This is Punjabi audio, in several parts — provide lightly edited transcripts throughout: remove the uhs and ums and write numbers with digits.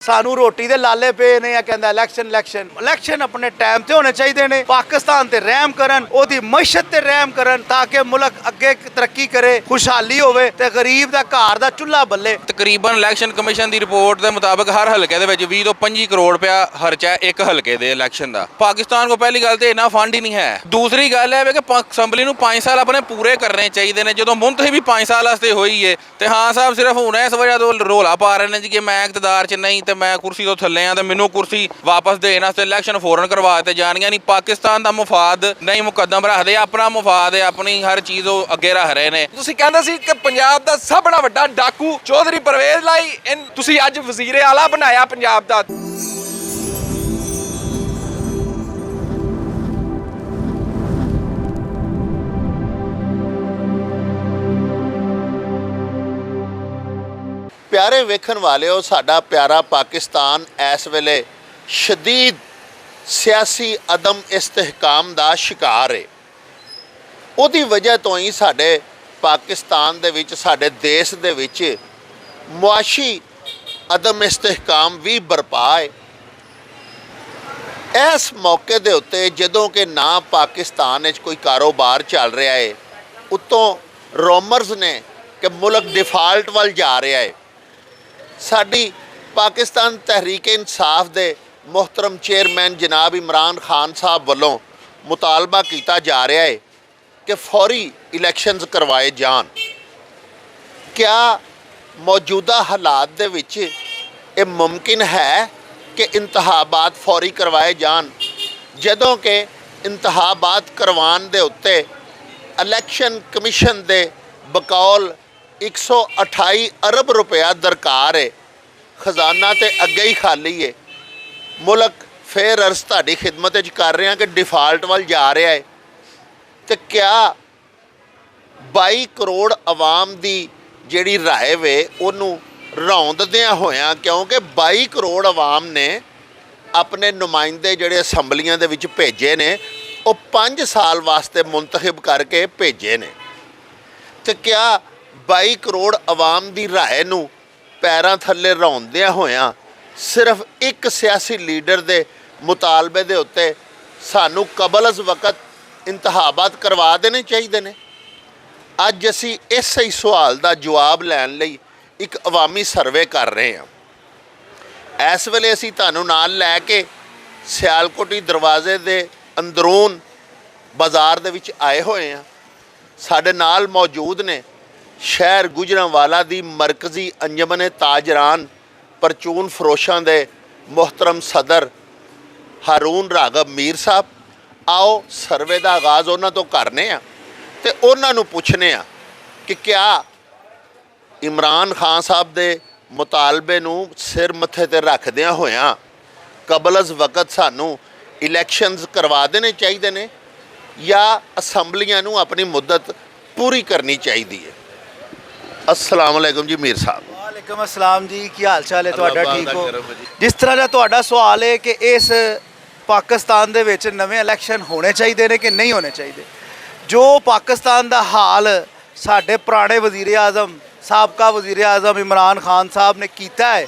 सानू रोटी दे लाले पे ने या कहंदा इलेक्शन अपने टाइम ते होने चाहिए ने। पाकिस्तान ते रहम करन, ओदी मईशत ते रहम करन ताकि मुल्क अगे तरक्की करे, खुशहाली होवे ते गरीब दा घर दा चुल्हा बल्ले। तकरीबन इलेक्शन कमीशन दी रिपोर्ट के मुताबिक हर हल्के दे विच 20 तो 25 करोड़ रुपया खर्चा है एक हल्के दे इलेक्शन दा। पाकिस्तान को पहली गल तो इन्ना फंड ही नहीं है। दूसरी गल है कि असैंबली नूं 5 साल अपने पूरे करने चाहिए ने। जो मुंतखब भी 5 साल वास्ते हुई है तो हाँ साहब सिर्फ हुण इस वजह तो रौला पा रहे हैं जी कि मैं इकतदार च नहीं तो मैं कुर्सी तो थल्ले हाँ तो मैनू कुर्सी वापस देने वास्ते इलैक्शन फौरन करवा दित्ते जाणगे। नहीं, पाकिस्तान का मुफाद नहीं मुकदम रखते, अपना मुफाद है, अपनी हर चीज़ अगे रख रहे हैं। ਤੁਸੀਂ ਕਹਿੰਦੇ ਸੀ ਕਿ ਪੰਜਾਬ ਦਾ ਸਭ ਤੋਂ ਵੱਡਾ ਡਾਕੂ ਚੌਧਰੀ ਪਰਵੇਜ਼ ਲਈ ਤੁਸੀਂ ਅੱਜ ਵਜ਼ੀਰ ਆਲਾ ਬਣਾਇਆ ਪੰਜਾਬ ਦਾ। प्यारे वेखन वाले साडा प्यारा पाकिस्तान इस वेले शदीद सियासी अदम इस्तेहकाम का शिकार है। उहदी वजह तो ही साडे पाकिस्तान दे विच साडे देश दे विच मुआशी अदम इस्तेहकाम भी बरपा है। इस मौके दे उत्ते जदों कि ना पाकिस्तान विच कोई कारोबार चल रहा है, उत्तों रोमर्स ने कि मुल्क डिफाल्ट वाल जा रहा है। साडी पाकिस्तान तहरीक इंसाफ दे मोहतरम चेयरमैन जनाब इमरान खान साहब वालों मुतालबा किया जा रहा है कि फौरी इलैक्शनस करवाए जान। क्या मौजूदा हालात दे विच ये मुमकिन है कि इंतखाबात फौरी करवाए जान, जदों कि इंतखाबात करवाने दे उत्ते इलैक्शन कमीशन दे बकौल 128 अरब रुपया दरकार है। खजाना तो अगे ही खाली है। मुल्क फिर अर्ज तुहाडी खिदमत कर रहे हैं कि डिफाल्ट वाल जा रहा है। तो क्या 22 करोड़ आवाम की जिहड़ी राय वे उन्होंने रौंददियां होया, क्योंकि 22 करोड़ आवाम ने अपने नुमाइंदे जिहड़े असैंबलियां दे विच भेजे ने वो 5 साल वास्ते मुंतखब करके भेजे ने। तो क्या 22 करोड़ आवाम की राय नूं पैरां थल्ले रौंदियां होया सिर्फ एक सियासी लीडर के मुतालबे दे उत्ते सानू कबल अज वक्त इंतखाबात करवा देने चाहिए ने। अज असी इस ही सवाल का जवाब लैण लई एक अवामी सर्वे कर रहे हैं। इस वेले असी तुहानू नाल लैके सियालकोटी दरवाजे दे अंदरून बाज़ार दे विच आए होए हैं। साडे नाल मौजूद ने शहर गुजरांवाला दी मरकजी अंजमन ताजरान परचून फरोशां दे मोहतरम सदर हारून राघव मीर साहब। आओ सर्वे का आगाज़ उन्हां तो करने आ ते उन्हां नूं पुछने आ कि क्या इमरान खान साहब दे मुतालबे नूं सिर मत्थे ते रखदियां होया कबल अज वक्त सानू इलैक्शनस करवा देने चाहिए ने या असैंबलियां नूं अपनी मुद्दत पूरी करनी चाहिए है। अस्सलाम वालेकुम जी मीर साहब। वालेकुम अस्सलाम जी, की हाल चाल है तुहाडा? ठीक हो? जिस तरह का तुहाडा सवाल है कि इस पाकिस्तान दे विच नवे इलैक्शन होने चाहिए ने कि नहीं होने चाहिए, जो पाकिस्तान का हाल साडे पुराने वज़ीर आज़म साबका वज़ीर आज़म इमरान खान साहब ने किया है,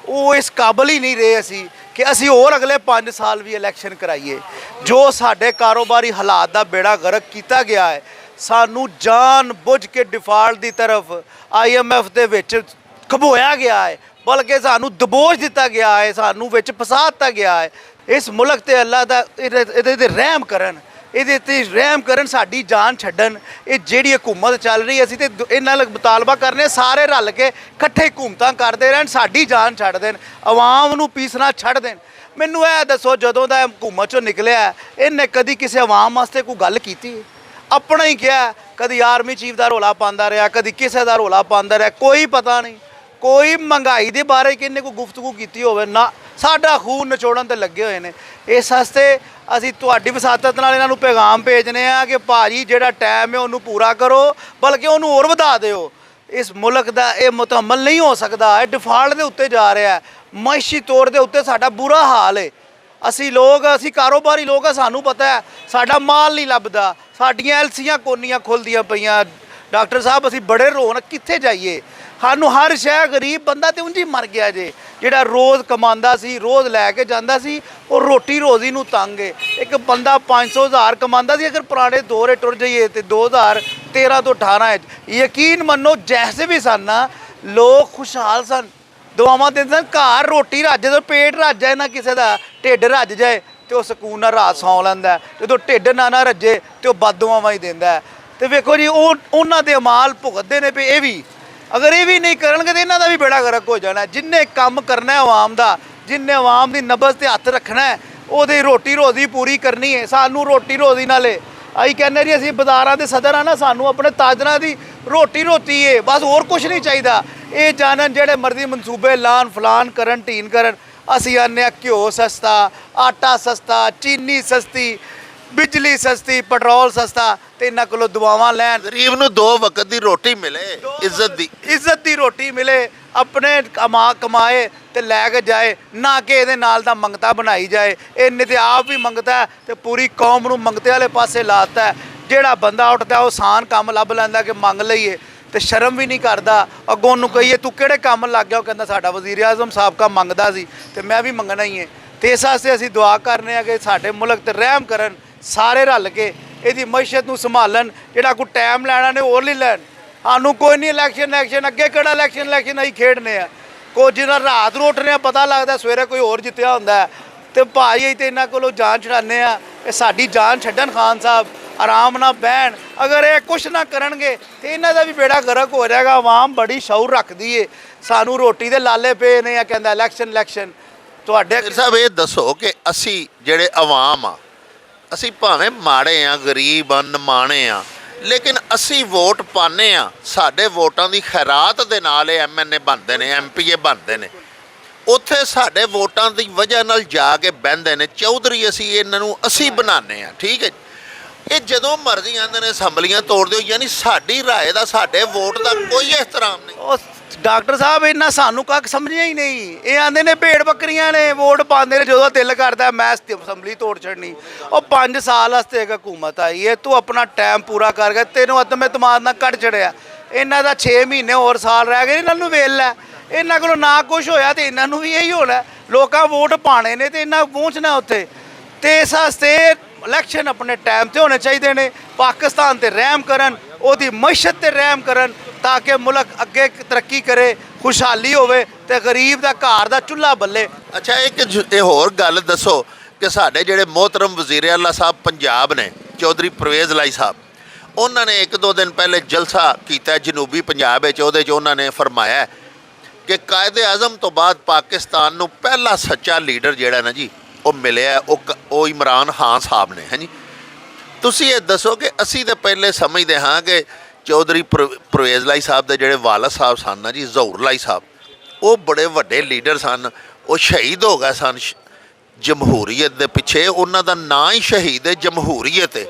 वो इस काबल ही नहीं रहे असी कि असी और अगले 5 साल भी इलैक्शन कराइए। जो साडे कारोबारी हालात का बेड़ा गर्क किया गया है, सानू जान बुझ के डिफाल्ट की तरफ IMF दे विच घबोया गया है, बल्कि सानू दबोच दिता गया है, सानू विच फसा दिता गया है। इस मुल्क ते अल्लाह दा इहदे रहम करन, इहदे ते रहम करन, साडी जान छड्डन। ये जिहड़ी हुकूमत चल रही असी ते इन्हां नाल मुतालबा करने सारे रल के इकट्ठे हुकूमतां करदे रहन, साडी जान छड्ड देन, आवाम नूं पीसना छड्ड देन। मैनूं यह दसो जदों दा हुकूमत चों निकलिया इन्हें कदी किसी आवाम वास्ते कोई गल कीती? अपना ही क्या, कदी आर्मी चीफ का रौला पाता रहा, कदी किसी का रौला पाता रहा, कोई पता नहीं। कोई महंगाई के बारे किन्ने कोई गुफ्तगू की होवे ना, साडा खून नचोड़न ते लगे हुए हैं। इस वास्ते असी तुहाडी वसातत नाल इन्हां नूं पैगाम भेजने आ कि भाजी जिहड़ा टाइम है उन्होंने पूरा करो, बल्कि उन्होंने होर वधा दिओ। इस मुल्क का यह मुतहम्मल नहीं हो सकता, है डिफाल्ट के उत्ते जा रहा है, मईशी तौर के उत्ते साडा बुरा हाल है। असी लोग असी कारोबारी लोग है, सानू पता है साडा माल नहीं लभदा, साडियां एलसियां कोनियां खुलदियां पईयां। डॉक्टर साहब असी बड़े रोन कित्थे जाइए, ਸਾਨੂੰ ਹਰ ਸ਼ੈ ਗਰੀਬ ਬੰਦਾ ਤੇ ਉਂਝ ਹੀ ਮਰ ਗਿਆ ਜੇ ਜਿਹੜਾ ਰੋਜ਼ ਕਮਾਉਂਦਾ ਸੀ ਰੋਜ਼ ਲੈ ਕੇ ਜਾਂਦਾ ਸੀ ਉਹ ਰੋਟੀ ਰੋਜ਼ੀ ਨੂੰ ਤੰਗ ਏ ਇੱਕ ਬੰਦਾ 500,000 ਕਮਾਉਂਦਾ ਸੀ ਅਗਰ ਪੁਰਾਣੇ ਦੌਰੇ ਟੁਰ ਜਾਈਏ ਤੇ 2013 ਤੋਂ 18 ਯਕੀਨ ਮੰਨੋ ਜੈਸੇ ਵੀ ਸਨ ਨਾ ਲੋਕ ਖੁਸ਼ਹਾਲ ਸਨ ਦੁਆਵਾਂ ਦਿੰਦੇ ਸਨ ਘਰ ਰੋਟੀ ਰੱਜ ਜਦੋਂ ਪੇਟ ਰੱਜ ਜਾਏ ਨਾ ਕਿਸੇ ਦਾ ਢਿੱਡ ਰੱਜ ਜਾਏ ਤੇ ਉਹ ਸਕੂਨ ਨਾਲ ਰਾਤ ਸੌਂ ਲੈਂਦਾ ਜਦੋਂ ਢਿੱਡ ਨਾ ਰੱਜੇ ਤੇ ਉਹ ਬਦਦੁਆਵਾਂ ਹੀ ਦਿੰਦਾ ਤੇ ਵੇਖੋ ਜੀ ਉਹਨਾਂ ਦੇ ਅਮਾਲ ਭੁਗਤਦੇ ਨੇ ਪਏ ਇਹ ਵੀ ਅਗਰ ਇਹ ਵੀ ਨਹੀਂ ਕਰਨਗੇ ਤਾਂ ਇਹਨਾਂ ਦਾ ਵੀ ਬੇੜਾ ਗਰਕ ਹੋ ਜਾਣਾ ਜਿੰਨੇ ਕੰਮ ਕਰਨਾ ਹੈ ਆਵਾਮ ਦਾ ਜਿੰਨੇ ਆਵਾਮ ਦੀ ਨਬਜ਼ ਤੇ ਹੱਥ ਰੱਖਣਾ ਹੈ ਉਹਦੀ ਰੋਟੀ ਰੋਜ਼ੀ ਪੂਰੀ ਕਰਨੀ ਹੈ ਸਾਨੂੰ ਰੋਟੀ ਰੋਜ਼ੀ ਨਾਲੇ ਅਸੀਂ ਕਹਿੰਦੇ ਜੀ ਅਸੀਂ ਬਾਜ਼ਾਰਾਂ ਦੇ ਸਦਰ ਆ ਨਾ ਸਾਨੂੰ ਆਪਣੇ ਤਾਜਰਾਂ ਦੀ ਰੋਟੀ ਹੈ ਬਸ ਹੋਰ ਕੁਝ ਨਹੀਂ ਚਾਹੀਦਾ ਇਹ ਜਾਣਨ ਜਿਹੜੇ ਮਰਜ਼ੀ ਮਨਸੂਬੇ ਲਾਣ ਫਲਾਨ ਕਰਨ ਢੀਨ ਕਰਨ ਅਸੀਂ ਆਨੇ ਘਿਓ ਸਸਤਾ ਆਟਾ ਸਸਤਾ ਚੀਨੀ ਸਸਤੀ ਬਿਜਲੀ ਸਸਤੀ ਪੈਟਰੋਲ ਸਸਤਾ ਤੇ ਇਹਨਾਂ ਕੋਲੋਂ ਦੁਆਵਾਂ ਲੈਣ ਗਰੀਬ ਨੂੰ 2 ਵਕਤ ਦੀ ਰੋਟੀ ਮਿਲੇ ਇੱਜ਼ਤ ਦੀ ਰੋਟੀ ਮਿਲੇ ਆਪਣੇ ਕਮਾਏ ਤੇ ਲੈ ਕੇ ਜਾਏ ਨਾ ਕਿ ਇਹਦੇ ਨਾਲ ਦਾ ਮੰਗਤਾ ਬਣਾਈ ਜਾਏ ਇਹਨੇ ਤੇ ਆਪ ਵੀ ਮੰਗਤਾ ਤੇ ਪੂਰੀ ਕੌਮ ਨੂੰ ਮੰਗਤੇ ਵਾਲੇ ਪਾਸੇ ਲਾਤਾ ਜਿਹੜਾ ਬੰਦਾ ਉੱਠਦਾ ਉਹ ਆਸਾਨ ਕੰਮ ਲੱਭ ਲੈਂਦਾ ਕਿ ਮੰਗ ਲਈਏ ਤੇ ਸ਼ਰਮ ਵੀ ਨਹੀਂ ਕਰਦਾ ਅੱਗੋਂ ਨੂੰ ਕਹੀਏ ਤੂੰ ਕਿਹੜੇ ਕੰਮ ਲੱਗ ਗਿਆ ਉਹ ਕਹਿੰਦਾ ਸਾਡਾ ਵਜ਼ੀਰ ਆਜ਼ਮ ਸਾਬਕਾ ਮੰਗਦਾ ਸੀ ਤੇ ਮੈਂ ਵੀ ਮੰਗਣਾ ਹੀ ਹੈ ਤੇ ਇਸ ਵਾਸਤੇ ਅਸੀਂ ਦੁਆ ਕਰਨੇ ਆ ਕਿ ਸਾਡੇ ਮੁਲਕ ਤੇ ਰਹਿਮ ਕਰਨ ਸਾਰੇ ਰਲ ਕੇ ਇਹਦੀ ਮਈਸ਼ਤ ਨੂੰ ਸੰਭਾਲਣ ਜਿਹੜਾ ਕੋਈ ਟਾਈਮ ਲੈਣਾ ਨੇ ਹੋਰ ਨਹੀਂ ਲੈਣ ਸਾਨੂੰ ਕੋਈ ਨਹੀਂ ਇਲੈਕਸ਼ਨ ਅੱਗੇ ਕਿਹੜਾ ਇਲੈਕਸ਼ਨ ਅਸੀਂ ਖੇਡਨੇ ਆ ਕੋਈ ਜਿਹਨਾਂ ਰਾਤ ਨੂੰ ਉੱਠਨੇ ਆ ਪਤਾ ਲੱਗਦਾ ਸਵੇਰੇ ਕੋਈ ਹੋਰ ਜਿੱਤਿਆ ਹੁੰਦਾ ਤੇ ਭਾਈ ਅਸੀਂ ਤੇ ਇਹਨਾਂ ਕੋਲੋਂ ਜਾਨ ਛਡਾਉਂਦੇ ਆ ਇਹ ਸਾਡੀ ਜਾਨ ਛੱਡਣ ਖਾਨ ਸਾਹਿਬ ਆਰਾਮ ਨਾਲ ਬਹਿਣ ਅਗਰ ਇਹ ਕੁਛ ਨਾ ਕਰਨਗੇ ਤੇ ਇਹਨਾਂ ਦਾ ਵੀ ਬੇੜਾ ਗਰਕ ਹੋ ਜਾਏਗਾ ਆਵਾਮ ਬੜੀ ਸ਼ੌਰ ਰੱਖਦੀ ਏ ਸਾਨੂੰ ਰੋਟੀ ਦੇ ਲਾਲੇ ਪਏ ਨੇ ਆ ਕਹਿੰਦਾ ਇਲੈਕਸ਼ਨ ਤੁਹਾਡੇ ਸਾਹਿਬ ਇਹ ਦੱਸੋ ਕਿ ਅਸੀਂ ਜਿਹੜੇ ਆਵਾਮ ਆ ਅਸੀਂ ਭਾਵੇਂ ਮਾੜੇ ਆ ਗਰੀਬ ਆ ਨਿਮਾਣੇ ਆ ਲੇਕਿਨ ਅਸੀਂ ਵੋਟ ਪਾਉਂਦੇ ਆ ਸਾਡੇ ਵੋਟਾਂ ਦੀ ਖੈਰਾਤ ਦੇ ਨਾਲ ਇਹ MNA ਬਣਦੇ ਨੇ MPA ਬਣਦੇ ਨੇ ਉੱਥੇ ਸਾਡੇ ਵੋਟਾਂ ਦੀ ਵਜ੍ਹਾ ਨਾਲ ਜਾ ਕੇ ਬਹਿੰਦੇ ਨੇ ਚੌਧਰੀ ਅਸੀਂ ਇਹਨਾਂ ਨੂੰ ਅਸੀਂ ਬਣਾਉਂਦੇ ਆ ਠੀਕ ਹੈ ਇਹ ਜਦੋਂ ਮਰਜ਼ੀ ਆਉਂਦੇ ਨੇ ਅਸੈਂਬਲੀਆਂ ਤੋੜ ਦਿਓ ਯਾਨੀ ਸਾਡੀ ਰਾਏ ਦਾ ਸਾਡੇ ਵੋਟ ਦਾ ਕੋਈ ਇਹਤਰਾਮ ਨਹੀਂ ਉਹ ਡਾਕਟਰ ਸਾਹਿਬ ਇਹਨਾਂ ਸਾਨੂੰ ਕੱਖ ਸਮਝਿਆ ਹੀ ਨਹੀਂ ਇਹ ਆਂਦੇ ਨੇ ਭੇਡ ਬੱਕਰੀਆਂ ਨੇ ਵੋਟ ਪਾਉਂਦੇ ਨੇ ਜਦੋਂ ਦਿਲ ਕਰਦਾ ਮੈਂ ਅਸੈਂਬਲੀ ਤੋੜ ਛੱਡਣੀ ਉਹ 5 ਸਾਲ ਵਾਸਤੇ ਇੱਕ ਹਕੂਮਤ ਆਈ ਹੈ ਤੂੰ ਆਪਣਾ ਟਾਈਮ ਪੂਰਾ ਕਰ ਗਿਆ ਤੈਨੂੰ ਅਤਮ ਇਤਮਾਦ ਨਾਲ ਕੱਢ ਛੜਿਆ ਇਹਨਾਂ ਦਾ 6 ਮਹੀਨੇ ਹੋਰ ਸਾਲ ਰਹਿ ਗਏ ਇਹਨਾਂ ਨੂੰ ਵੇਲ ਲੈ ਇਹਨਾਂ ਕੋਲੋਂ ਨਾ ਕੁਝ ਹੋਇਆ ਤੇ ਇਹਨਾਂ ਨੂੰ ਵੀ ਇਹੀ ਹੋਣਾ ਲੋਕਾਂ ਵੋਟ ਪਾਣੇ ਨੇ ਤੇ ਇਹਨਾਂ ਪਹੁੰਚਣਾ ਉੱਥੇ ਤੇ ਇਸ ਵਾਸਤੇ ਇਲੈਕਸ਼ਨ ਆਪਣੇ ਟਾਈਮ ਤੇ ਹੋਣੇ ਚਾਹੀਦੇ ਨੇ ਪਾਕਿਸਤਾਨ ਤੇ ਰਹਿਮ ਕਰਨ ਉਹਦੀ ਮਈਸ਼ਤ ਤੇ ਰਹਿਮ ਕਰਨ ਤਾਂ ਕਿ ਮੁਲਕ ਅੱਗੇ ਤਰੱਕੀ ਕਰੇ ਖੁਸ਼ਹਾਲੀ ਹੋਵੇ ਤੇ ਗਰੀਬ ਦਾ ਘਰ ਦਾ ਚੁੱਲ੍ਹਾ ਬੱਲੇ ਅੱਛਾ ਇਹ ਹੋਰ ਗੱਲ ਦੱਸੋ ਕਿ ਸਾਡੇ ਜਿਹੜੇ ਮੋਹਤਰਮ ਵਜ਼ੀਰ ਆਲਾ ਸਾਹਿਬ ਪੰਜਾਬ ਨੇ ਚੌਧਰੀ ਪਰਵੇਜ਼ ਲਾਈ ਸਾਹਿਬ ਉਹਨਾਂ ਨੇ 1-2 ਦਿਨ ਪਹਿਲੇ ਜਲਸਾ ਕੀਤਾ ਜਨੂਬੀ ਪੰਜਾਬ ਵਿੱਚ ਉਹਦੇ 'ਚ ਉਹਨਾਂ ਨੇ ਫਰਮਾਇਆ ਕਿ ਕਾਇਦੇ ਆਜ਼ਮ ਤੋਂ ਬਾਅਦ ਪਾਕਿਸਤਾਨ ਨੂੰ ਪਹਿਲਾ ਸੱਚਾ ਲੀਡਰ ਜਿਹੜਾ ਨਾ ਜੀ ਉਹ ਮਿਲਿਆ ਉਹ ਇਮਰਾਨ ਖਾਨ ਸਾਹਿਬ ਨੇ ਹਾਂਜੀ ਤੁਸੀਂ ਇਹ ਦੱਸੋ ਕਿ ਅਸੀਂ ਤਾਂ ਪਹਿਲੇ ਸਮਝਦੇ ਹਾਂ ਕਿ ਚੌਧਰੀ ਪਰਵੇਜ਼ ਲਾਈ ਸਾਹਿਬ ਦੇ ਜਿਹੜੇ ਵਾਲਦ ਸਾਹਿਬ ਸਨ ਨਾ ਜੀ ਜ਼ਹੂਰ ਲਾਈ ਸਾਹਿਬ ਉਹ ਬੜੇ ਵੱਡੇ ਲੀਡਰ ਸਨ ਉਹ ਸ਼ਹੀਦ ਹੋ ਗਏ ਸਨ ਜਮਹੂਰੀਅਤ ਦੇ ਪਿੱਛੇ ਉਹਨਾਂ ਦਾ ਨਾਂ ਹੀ ਸ਼ਹੀਦ ਹੈ ਜਮਹੂਰੀਅਤ ਹੈ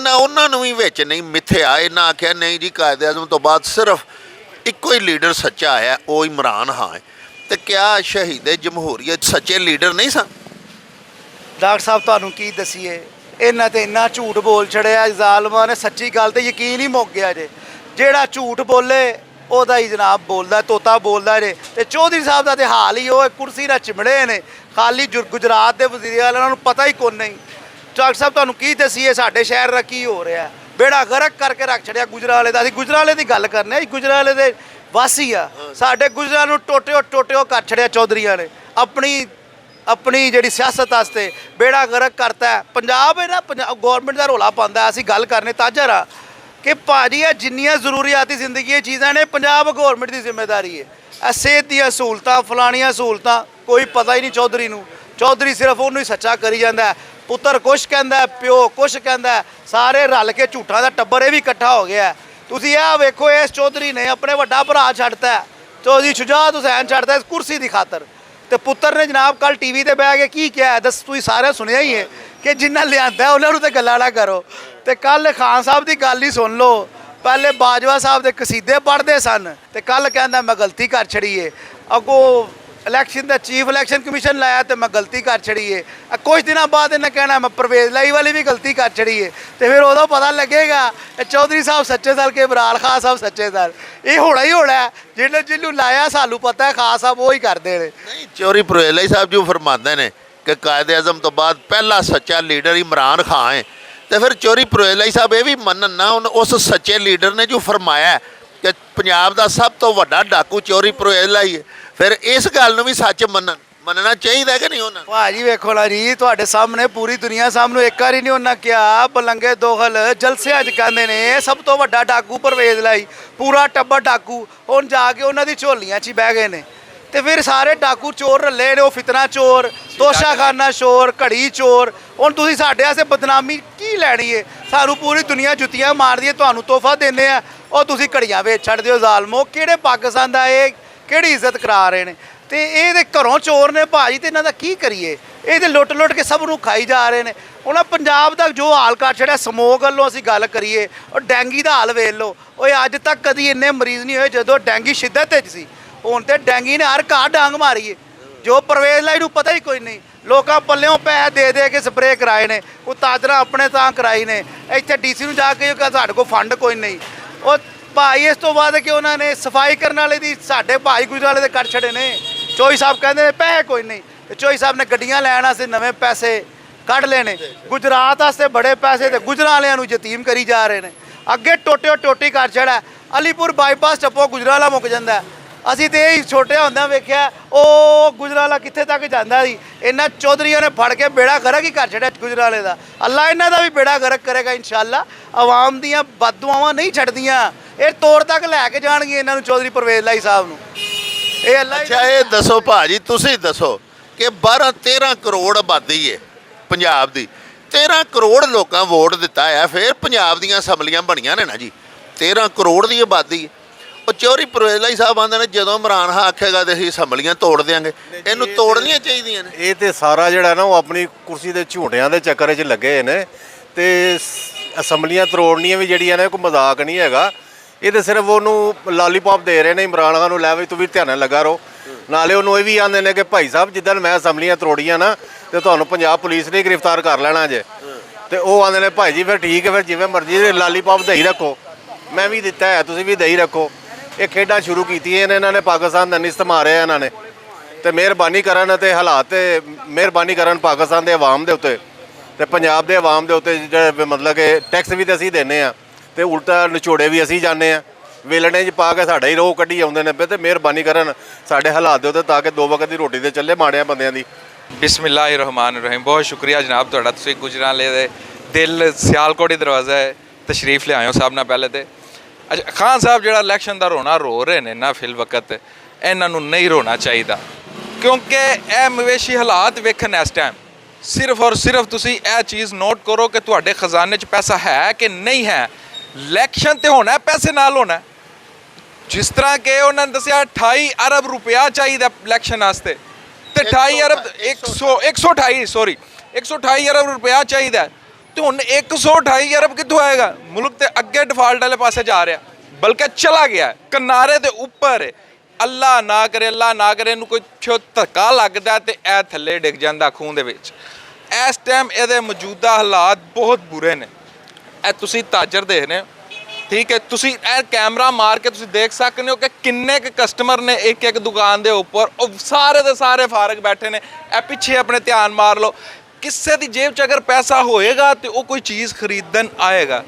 ਉਹਨਾਂ ਨੂੰ ਵੀ ਵਿੱਚ ਨਹੀਂ ਮਿੱਥਿਆ ਇਹਨਾਂ ਆਖਿਆ ਨਹੀਂ ਜੀ ਕਾਇਦੇ ਆਜ਼ਮ ਤੋਂ ਬਾਅਦ ਸਿਰਫ ਇੱਕੋ ਹੀ ਲੀਡਰ ਸੱਚਾ ਆਇਆ ਉਹ ਇਮਰਾਨ ਖਾਨ ਹੈ ਤੇ ਕਿਆ ਸ਼ਹੀਦ ਜਮਹੂਰੀਅਤ ਸੱਚੇ ਲੀਡਰ ਨਹੀਂ ਸਨ ਡਾਕਟਰ ਸਾਹਿਬ ਤੁਹਾਨੂੰ ਕੀ ਦਸੀਏ ਇਹਨਾਂ ਤੇ ਇੰਨਾ ਝੂਠ ਬੋਲ ਛੜਿਆ ਜ਼ਾਲਮਾਂ ਨੇ ਸੱਚੀ ਗੱਲ ਤੇ ਯਕੀਨ ਹੀ ਮੁੱਕ ਗਿਆ ਜੇ ਜਿਹੜਾ ਝੂਠ ਬੋਲੇ ਉਹਦਾ ਹੀ ਜਨਾਬ ਬੋਲਦਾ ਤੋਤਾ ਬੋਲਦਾ ਜੇ ਤੇ ਚੌਧਰੀ ਸਾਹਿਬ ਦਾ ਤੇ ਹਾਲ ਹੀ ਉਹ ਕੁਰਸੀ ਨਾਲ ਚਿਮੜੇ ਨੇ ਖਾਲੀ ਗੁਜਰਾਤ ਦੇ ਵਜ਼ੀਰ ਆਲਾ ਨੂੰ ਪਤਾ ਹੀ ਕੋਈ ਨਹੀਂ ਡਾਕਟਰ ਸਾਹਿਬ ਤੁਹਾਨੂੰ ਕੀ ਦਸੀਏ ਸਾਡੇ ਸ਼ਹਿਰ ਦਾ ਕੀ ਹੋ ਰਿਹਾ ਬੇੜਾ ਗਰਕ ਕਰਕੇ ਰੱਖ ਛੜਿਆ ਗੁਜਰਾਲੇ ਦਾ ਅਸੀਂ ਗੁਜਰਾਲੇ ਦੀ ਗੱਲ ਕਰਨੇ ਆ ਗੁਜਰਾਲੇ ਦੇ ਵਾਸੀ ਆ ਸਾਡੇ ਗੁਜਰਾਂ ਨੂੰ ਟੋਟਿਓ ਕਰ ਛੜਿਆ ਚੌਧਰੀਆਂ ਨੇ ਆਪਣੀ ਜਿਹੜੀ ਸਿਆਸਤ ਵਾਸਤੇ ਬੇੜਾ ਗਰਕ ਕਰਤਾ ਪੰਜਾਬ ਹੈ ਨਾ ਗੌਰਮੈਂਟ ਦਾ ਰੌਲਾ ਪਾਉਂਦਾ ਅਸੀਂ ਗੱਲ ਕਰਨੇ ਤਾਜਰ ਆ ਕਿ ਭਾਜੀ ਇਹ ਜਿੰਨੀਆਂ ਜ਼ਰੂਰੀਆਤੀ ਜ਼ਿੰਦਗੀ ਇਹ ਚੀਜ਼ਾਂ ਨੇ ਪੰਜਾਬ ਗੌਰਮੈਂਟ ਦੀ ਜ਼ਿੰਮੇਵਾਰੀ ਹੈ ਇਹ ਸਿਹਤ ਦੀਆਂ ਸਹੂਲਤਾਂ ਫਲਾਣੀਆਂ ਸਹੂਲਤਾਂ ਕੋਈ ਪਤਾ ਹੀ ਨਹੀਂ ਚੌਧਰੀ ਨੂੰ ਚੌਧਰੀ ਸਿਰਫ ਉਹਨੂੰ ਹੀ ਸੱਚਾ ਕਰੀ ਜਾਂਦਾ ਪੁੱਤਰ ਕੁਛ ਕਹਿੰਦਾ ਪਿਓ ਕੁਛ ਕਹਿੰਦਾ ਸਾਰੇ ਰਲ ਕੇ ਝੂਠਾਂ ਦਾ ਟੱਬਰ ਇਹ ਵੀ ਇਕੱਠਾ ਹੋ ਗਿਆ ਤੁਸੀਂ ਇਹ ਵੇਖੋ ਇਸ ਚੌਧਰੀ ਨੇ ਆਪਣੇ ਵੱਡਾ ਭਰਾ ਛੱਡਤਾ ਚੌਧਰੀ ਸ਼ੁਜਾਤ ਹੁਸੈਨ ਛੱਡਤਾ ਇਸ ਕੁਰਸੀ ਦੀ ਖਾਤਰ ਤੇ ਪੁੱਤਰ ਨੇ ਜਨਾਬ ਕੱਲ ਟੀਵੀ ਤੇ ਬਹਿ ਕੇ ਕੀ ਕਿਹਾ ਦੱਸ ਤੁਸੀਂ ਸਾਰਿਆਂ ਸੁਣਿਆ ਹੀ ਹੈ ਕਿ ਜਿੰਨਾ ਲਿਆਂਦਾ ਉਹਨਾਂ ਨੂੰ ਤੇ ਗੱਲਾਂ ਨਾ ਕਰੋ ਤੇ ਕੱਲ ਖਾਨ ਸਾਹਿਬ ਦੀ ਗੱਲ ਹੀ ਸੁਣ ਲਓ ਪਹਿਲੇ ਬਾਜਵਾ ਸਾਹਿਬ ਦੇ ਕਸੀਦੇ ਪੜ੍ਹਦੇ ਸਨ ਤੇ ਕੱਲ ਕਹਿੰਦਾ ਮੈਂ ਗਲਤੀ ਕਰ ਛੜੀ ਏ ਅੱਗੋਂ ਇਲੈਕਸ਼ਨ ਦਾ ਚੀਫ ਇਲੈਕਸ਼ਨ ਕਮਿਸ਼ਨ ਲਾਇਆ ਤੇ ਮੈਂ ਗਲਤੀ ਕਰ ਛੜੀ ਏ। ਕੁਝ ਦਿਨਾਂ ਬਾਅਦ ਇਹਨੇ ਕਹਿਣਾ ਮੈਂ ਪਰਵੇਜ਼ ਲਾਈ ਵਾਲੀ ਵੀ ਗਲਤੀ ਕਰ ਛੜੀ ਏ, ਤੇ ਫਿਰ ਉਦੋਂ ਪਤਾ ਲੱਗੇਗਾ ਇਹ ਚੌਧਰੀ ਸਾਹਿਬ ਸੱਚੇ ਸਰ ਕੇ ਇਮਰਾਨ ਖਾਨ ਸਾਹਿਬ ਸੱਚੇ ਸਰ। ਇਹ ਹੋਣਾ ਹੀ ਹੋਣਾ, ਜਿਹਨੂੰ ਲਾਇਆ ਸਾਨੂੰ ਪਤਾ ਹੈ ਖਾਨ ਸਾਹਿਬ ਉਹ ਹੀ ਕਰਦੇ ਨੇ। ਨਹੀਂ, ਚੌਧਰੀ ਪਰਵੇਜ਼ ਸਾਹਿਬ ਜੋ ਫਰਮਾਉਂਦੇ ਨੇ ਕਿ ਕਾਇਦੇ ਆਜ਼ਮ ਤੋਂ ਬਾਅਦ ਪਹਿਲਾ ਸੱਚਾ ਲੀਡਰ ਇਮਰਾਨ ਖਾਨ ਹੈ, ਤੇ ਫਿਰ ਚੌਧਰੀ ਪਰਵੇਜ਼ ਸਾਹਿਬ ਇਹ ਵੀ ਮੰਨਣ ਨਾ ਉਸ ਸੱਚੇ ਲੀਡਰ ਨੇ ਜੋ ਫਰਮਾਇਆ ਕਿ ਪੰਜਾਬ ਦਾ ਸਭ ਤੋਂ ਵੱਡਾ ਡਾਕੂ ਚੌਧਰੀ ਪਰਵੇਜ਼ ਹੀ ਹੈ, ਫਿਰ ਇਸ ਗੱਲ ਨੂੰ ਵੀ ਸੱਚ ਮੰਨਣਾ ਚਾਹੀਦਾ ਕਿ ਨਹੀਂ ਉਹਨਾਂ? ਭਾਜੀ ਵੇਖੋ ਨਾ ਜੀ, ਤੁਹਾਡੇ ਸਾਹਮਣੇ ਪੂਰੀ ਦੁਨੀਆ ਸਾਹਮਣੇ ਇੱਕ ਵਾਰੀ ਨਹੀਂ ਉਹਨਾਂ ਕਿਹਾ ਬਲੰਗੇ ਦੋਹਲ ਜਲਸਿਆਂ 'ਚ ਕਹਿੰਦੇ ਨੇ ਸਭ ਤੋਂ ਵੱਡਾ ਡਾਕੂ ਪਰਵੇਜ਼ ਲਾਈ, ਪੂਰਾ ਟੱਬਰ ਡਾਕੂ। ਹੁਣ ਜਾ ਕੇ ਉਹਨਾਂ ਦੀ ਝੋਲੀਆਂ 'ਚ ਹੀ ਬਹਿ ਗਏ ਨੇ, ਤੇ ਫਿਰ ਸਾਰੇ ਡਾਕੂ ਚੋਰ ਰੱਲੇ ਨੇ, ਉਹ ਫਿਤਨਾ ਚੋਰ, ਤੋਸ਼ਾਖਾਨਾ ਚੋਰ, ਘੜੀ ਚੋਰ। ਹੁਣ ਤੁਸੀਂ ਸਾਡੇ ਵਾਸਤੇ ਬਦਨਾਮੀ ਕੀ ਲੈਣੀ ਏ? ਸਾਨੂੰ ਪੂਰੀ ਦੁਨੀਆ ਜੁੱਤੀਆਂ ਮਾਰਦੀ ਹੈ, ਤੁਹਾਨੂੰ ਤੋਹਫਾ ਦਿੰਦੇ ਆ, ਉਹ ਤੁਸੀਂ ਘੜੀਆਂ ਵੇਚ ਛੱਡਦੇ ਹੋ ਜ਼ਾਲਮੋ। ਕਿਹੜੇ ਪਾਕਿਸਤਾਨ ਦਾ ਇਹ ਕਿਹੜੀ ਇੱਜ਼ਤ ਕਰਾ ਰਹੇ ਨੇ? ਤੇ ਇਹਦੇ ਘਰੋਂ ਚੋਰ ਨੇ ਭਾਜੀ, ਤੇ ਇਹਨਾਂ ਦਾ ਕੀ ਕਰੀਏ? ਇਹ ਤੇ ਲੁੱਟ ਕੇ ਸਭ ਨੂੰ ਖਾਈ ਜਾ ਰਹੇ ਨੇ। ਹੁਣ ਪੰਜਾਬ ਦਾ ਜੋ ਹਾਲ ਕਰ ਛੜਿਆ, ਸਮੋਗ ਵੱਲੋਂ ਅਸੀਂ ਗੱਲ ਕਰੀਏ, ਉਹ ਡੈਂਗੀ ਦਾ ਹਾਲ ਵੇਖ ਲਓ। ਓਏ ਅੱਜ ਤੱਕ ਕਦੀ ਇੰਨੇ ਮਰੀਜ਼ ਨਹੀਂ ਹੋਏ ਜਦੋਂ ਡੈਂਗੀ ਸ਼ਿੱਦਤ 'ਚ ਸੀ। ਹੁਣ ਤੇ ਡੈਂਗੀ ਨੇ ਹਰ ਘਰ ਡਾਂਗ ਮਾਰੀ ਏ, ਜੋ ਪਰਵੇਜ਼ ਲਾਈ ਨੂੰ ਪਤਾ ਹੀ ਕੋਈ ਨਹੀਂ। ਲੋਕਾਂ ਪੱਲਿਓਂ ਪੈਸੇ ਦੇ ਕੇ ਸਪਰੇਅ ਕਰਾਏ ਨੇ, ਉਹ ਤਾਜਰਾ ਆਪਣੇ ਤਾਂ ਕਰਾਈ ਨੇ। ਇੱਥੇ ਡੀਸੀ ਨੂੰ ਜਾ ਕੇ ਸਾਡੇ ਕੋਲ ਫੰਡ ਕੋਈ ਨਹੀਂ। ਉਹ ਭਾਈ ਇਸ ਤੋਂ ਬਾਅਦ ਕਿ ਉਹਨਾਂ ਨੇ ਸਫਾਈ ਕਰਨ ਵਾਲੇ ਦੀ ਸਾਡੇ ਭਾਈ ਗੁਜਰਾਲੇ ਦੇ ਕਰ ਛੜੇ ਨੇ। ਚੋਈ ਸਾਹਿਬ ਕਹਿੰਦੇ ਨੇ ਪੈਸੇ ਕੋਈ ਨਹੀਂ, ਤੇ ਚੋਈ ਸਾਹਿਬ ਨੇ ਗੱਡੀਆਂ ਲੈਣ ਵਾਸਤੇ ਨਵੇਂ ਪੈਸੇ ਕੱਢ ਲੈਣੇ। ਗੁਜਰਾਤ ਵਾਸਤੇ ਬੜੇ ਪੈਸੇ ਤੇ ਗੁਜਰਾਂ ਵਾਲਿਆਂ ਨੂੰ ਯਤੀਮ ਕਰੀ ਜਾ ਰਹੇ ਨੇ। ਅੱਗੇ ਟੋਟੀ ਕਰ ਛੜਾ, ਅਲੀਪੁਰ ਬਾਈਪਾਸ ਟੱਪੋ ਗੁਜਰਾਲਾ ਮੁੱਕ ਜਾਂਦਾ। ਅਸੀਂ ਤੇ ਇਹ ਛੋਟੇ ਹੁੰਦਿਆਂ ਵੇਖਿਆ ਉਹ ਗੁਜਰਾਲਾ ਕਿੱਥੇ ਤੱਕ ਜਾਂਦਾ ਸੀ। ਇਹਨਾਂ ਚੌਧਰੀਆਂ ਨੇ ਫੜ ਕੇ ਬੇੜਾ ਗਰਕ ਹੀ ਕਰ ਛੜਿਆ ਗੁਜਰਾਲੇ ਦਾ। ਅੱਲਾ ਇਹਨਾਂ ਦਾ ਵੀ ਬੇੜਾ ਗਰਕ ਕਰੇਗਾ ਇਨਸ਼ਾਅੱਲਾ। ਆਵਾਮ ਦੀਆਂ ਬਦਦੁਆਵਾਂ ਨਹੀਂ ਛੱਡਦੀਆਂ, ਇਹ ਤੋੜ ਤੱਕ ਲੈ ਕੇ ਜਾਣਗੀਆਂ ਇਹਨਾਂ ਨੂੰ, ਚੌਧਰੀ ਪਰਵੇਜ਼ ਲਾਈ ਸਾਹਿਬ ਨੂੰ। ਇਹ ਅੱਲਾ ਅੱਛਾ, ਇਹ ਦੱਸੋ ਭਾਜੀ, ਤੁਸੀਂ ਦੱਸੋ ਕਿ 12-13 ਕਰੋੜ ਆਬਾਦੀ ਹੈ ਪੰਜਾਬ ਦੀ, 13 ਕਰੋੜ ਲੋਕਾਂ ਵੋਟ ਦਿੱਤਾ ਹੈ, ਫਿਰ ਪੰਜਾਬ ਦੀਆਂ ਅਸੈਂਬਲੀਆਂ ਬਣੀਆਂ ਨੇ ਨਾ ਜੀ। 13 ਕਰੋੜ ਦੀ ਆਬਾਦੀ। ਉਹ ਚੌਧਰੀ ਪਰਵੇਜ਼ ਸਾਹਿਬ ਆਉਂਦੇ ਨੇ ਜਦੋਂ ਇਮਰਾਨ ਖਾਨ ਆਖੇਗਾ ਤੇ ਅਸੀਂ ਅਸੈਂਬਲੀਆਂ ਤੋੜ ਦਿਆਂਗੇ। ਇਹਨੂੰ ਤੋੜਨੀਆਂ ਚਾਹੀਦੀਆਂ ਨੇ। ਇਹ ਤੇ ਸਾਰਾ ਜਿਹੜਾ ਨਾ ਉਹ ਆਪਣੀ ਕੁਰਸੀ ਦੇ ਝੂਟਿਆਂ ਦੇ ਚੱਕਰ 'ਚ ਲੱਗੇ ਨੇ, ਤੇ ਅਸੈਂਬਲੀਆਂ ਤੋੜਨੀਆਂ ਵੀ ਜਿਹੜੀਆਂ ਨੇ ਕੋਈ ਮਜ਼ਾਕ ਨਹੀਂ ਹੈਗਾ। ਇਹ ਤੇ ਸਿਰਫ ਉਹਨੂੰ ਲਾਲੀਪੌਪ ਦੇ ਰਹੇ ਨੇ ਇਮਰਾਨ ਖਾਨ ਨੂੰ, ਲੈ ਵੀ ਤੂੰ ਵੀ ਧਿਆਨ ਨਾਲ ਲੱਗਾ ਰਹੋ। ਨਾਲੇ ਉਹਨੂੰ ਇਹ ਵੀ ਆਉਂਦੇ ਨੇ ਕਿ ਭਾਈ ਸਾਹਿਬ ਜਿੱਦਣ ਮੈਂ ਅਸੈਂਬਲੀਆਂ ਤੋੜੀਆਂ ਨਾ ਤੇ ਤੁਹਾਨੂੰ ਪੰਜਾਬ ਪੁਲਿਸ ਨੇ ਗ੍ਰਿਫਤਾਰ ਕਰ ਲੈਣਾ ਜੇ। ਤੇ ਉਹ ਆਉਂਦੇ ਨੇ ਭਾਈ ਜੀ ਫਿਰ ਠੀਕ ਹੈ, ਫਿਰ ਜਿਵੇਂ ਮਰਜ਼ੀ ਲਾਲੀਪੌਪ ਦਈ ਰੱਖੋ, ਮੈਂ ਵੀ ਦਿੱਤਾ ਹੈ ਤੁਸੀਂ ਵੀ ਦਈ ਰੱਖੋ। ਇਹ ਖੇਡਾਂ ਸ਼ੁਰੂ ਕੀਤੀਆਂ ਨੇ ਇਹਨਾਂ ਨੇ, ਪਾਕਿਸਤਾਨ ਦਾ ਨਿਸਤ ਮਾਰਿਆ ਇਹਨਾਂ ਨੇ। ਤੇ ਮਿਹਰਬਾਨੀ ਕਰਨ ਤੇ ਹਾਲਾਤ ਤੇ ਮਿਹਰਬਾਨੀ ਕਰਨ ਪਾਕਿਸਤਾਨ ਦੇ ਆਵਾਮ ਦੇ ਉੱਤੇ ਤੇ ਪੰਜਾਬ ਦੇ ਆਵਾਮ ਦੇ ਉੱਤੇ, ਜਿਹੜੇ ਮਤਲਬ ਕਿ ਟੈਕਸ ਵੀ ਤੇ ਅਸੀਂ ਦਿੰਦੇ ਆ ਤੇ ਉਲਟਾ ਨਿਚੋੜੇ ਵੀ ਅਸੀਂ ਜਾਂਦੇ ਆ, ਵੇਲਣੇ 'ਚ ਪਾ ਕੇ ਸਾਡਾ ਹੀ ਰੋਹ ਕੱਢੀ ਆਉਂਦੇ ਨੇ। ਤੇ ਮਿਹਰਬਾਨੀ ਕਰਨ ਸਾਡੇ ਹਾਲਾਤ ਦੇ ਉੱਤੇ, ਤਾਂ ਕਿ 2 ਵਕਤ ਦੀ ਰੋਟੀ ਤੇ ਚੱਲੇ ਮਾੜਿਆਂ ਬੰਦਿਆਂ ਦੀ। ਬਿਸਮਿਲ੍ਲਾਹਿਰ-ਰਹਿਮਾਨਿਰ-ਰਹੀਮ। ਬਹੁਤ ਸ਼ੁਕਰੀਆ ਜਨਾਬ ਤੁਹਾਡਾ, ਤੁਸੀਂ ਗੁਜਰਾਂਵਾਲੇ ਦੇ ਦਿਲ ਸਿਆਲਕੋਟ ਦਰਵਾਜ਼ਾ ਹੈ ਤਸ਼ਰੀਫ ਲਿਆਇਓ ਸਭ ਨਾਲ ਪਹਿਲੇ ਤੇ। ਅੱਛਾ, ਖਾਨ ਸਾਹਿਬ ਜਿਹੜਾ ਇਲੈਕਸ਼ਨ ਦਾ ਰੋਣਾ ਰੋ ਰਹੇ ਨੇ ਨਾ ਫਿਲ ਵਕਤ, ਇਹਨਾਂ ਨੂੰ ਨਹੀਂ ਰੋਣਾ ਚਾਹੀਦਾ, ਕਿਉਂਕਿ ਇਹ ਮਵੇਸ਼ੀ ਹਾਲਾਤ ਵੇਖਣ ਇਸ ਟਾਈਮ ਸਿਰਫ ਔਰ ਸਿਰਫ ਤੁਸੀਂ ਇਹ ਚੀਜ਼ ਨੋਟ ਕਰੋ ਕਿ ਤੁਹਾਡੇ ਖਜ਼ਾਨੇ 'ਚ ਪੈਸਾ ਹੈ ਕਿ ਨਹੀਂ ਹੈ। ਇਲੈਕਸ਼ਨ ਤੇ ਹੋਣਾ ਪੈਸੇ ਨਾਲ ਹੋਣਾ। ਜਿਸ ਤਰ੍ਹਾਂ ਕਿ ਉਹਨਾਂ ਨੇ ਦੱਸਿਆ 28 ਅਰਬ ਰੁਪਇਆ ਚਾਹੀਦਾ ਇਲੈਕਸ਼ਨ ਵਾਸਤੇ, ਤੇ 128 ਅਰਬ ਰੁਪਇਆ ਚਾਹੀਦਾ। ਤੇ ਹੁਣ 128 ਅਰਬ ਕਿੱਥੋਂ ਆਏਗਾ? ਮੁਲਕ ਤੇ ਅੱਗੇ ਡਿਫਾਲਟ ਵਾਲੇ ਪਾਸੇ ਜਾ ਰਿਹਾ, ਬਲਕਿ ਚਲਾ ਗਿਆ ਕਿਨਾਰੇ ਦੇ ਉੱਪਰ। ਅੱਲਾ ਨਾ ਕਰੇ ਇਹਨੂੰ ਕੋਈ ਧੱਕਾ ਲੱਗਦਾ ਤੇ ਇਹ ਥੱਲੇ ਡਿੱਗ ਜਾਂਦਾ ਖੂਨ ਦੇ ਵਿੱਚ। ਇਸ ਟਾਈਮ ਇਹਦੇ ਮੌਜੂਦਾ ਹਾਲਾਤ ਬਹੁਤ ਬੁਰੇ ਨੇ। ਇਹ ਤੁਸੀਂ ਤਾਜਰ ਦੇਖ ਰਹੇ ਹੋ, ਠੀਕ ਹੈ, ਤੁਸੀਂ ਇਹ ਕੈਮਰਾ ਮਾਰ ਕੇ ਤੁਸੀਂ ਦੇਖ ਸਕਦੇ ਹੋ ਕਿ ਕਿੰਨੇ ਕੁ ਕਸਟਮਰ ਨੇ ਇੱਕ ਦੁਕਾਨ ਦੇ ਉੱਪਰ, ਉਹ ਸਾਰੇ ਦੇ ਸਾਰੇ ਫਾਰਗ ਬੈਠੇ ਨੇ। ਇਹ ਪਿੱਛੇ ਆਪਣੇ ਧਿਆਨ ਮਾਰ ਲਓ, ਕਿਸੇ ਦੀ ਜੇਬ 'ਚ ਅਗਰ ਪੈਸਾ ਹੋਏਗਾ ਤੇ ਉਹ ਕੋਈ ਚੀਜ਼ ਖਰੀਦਣ ਆਏਗਾ।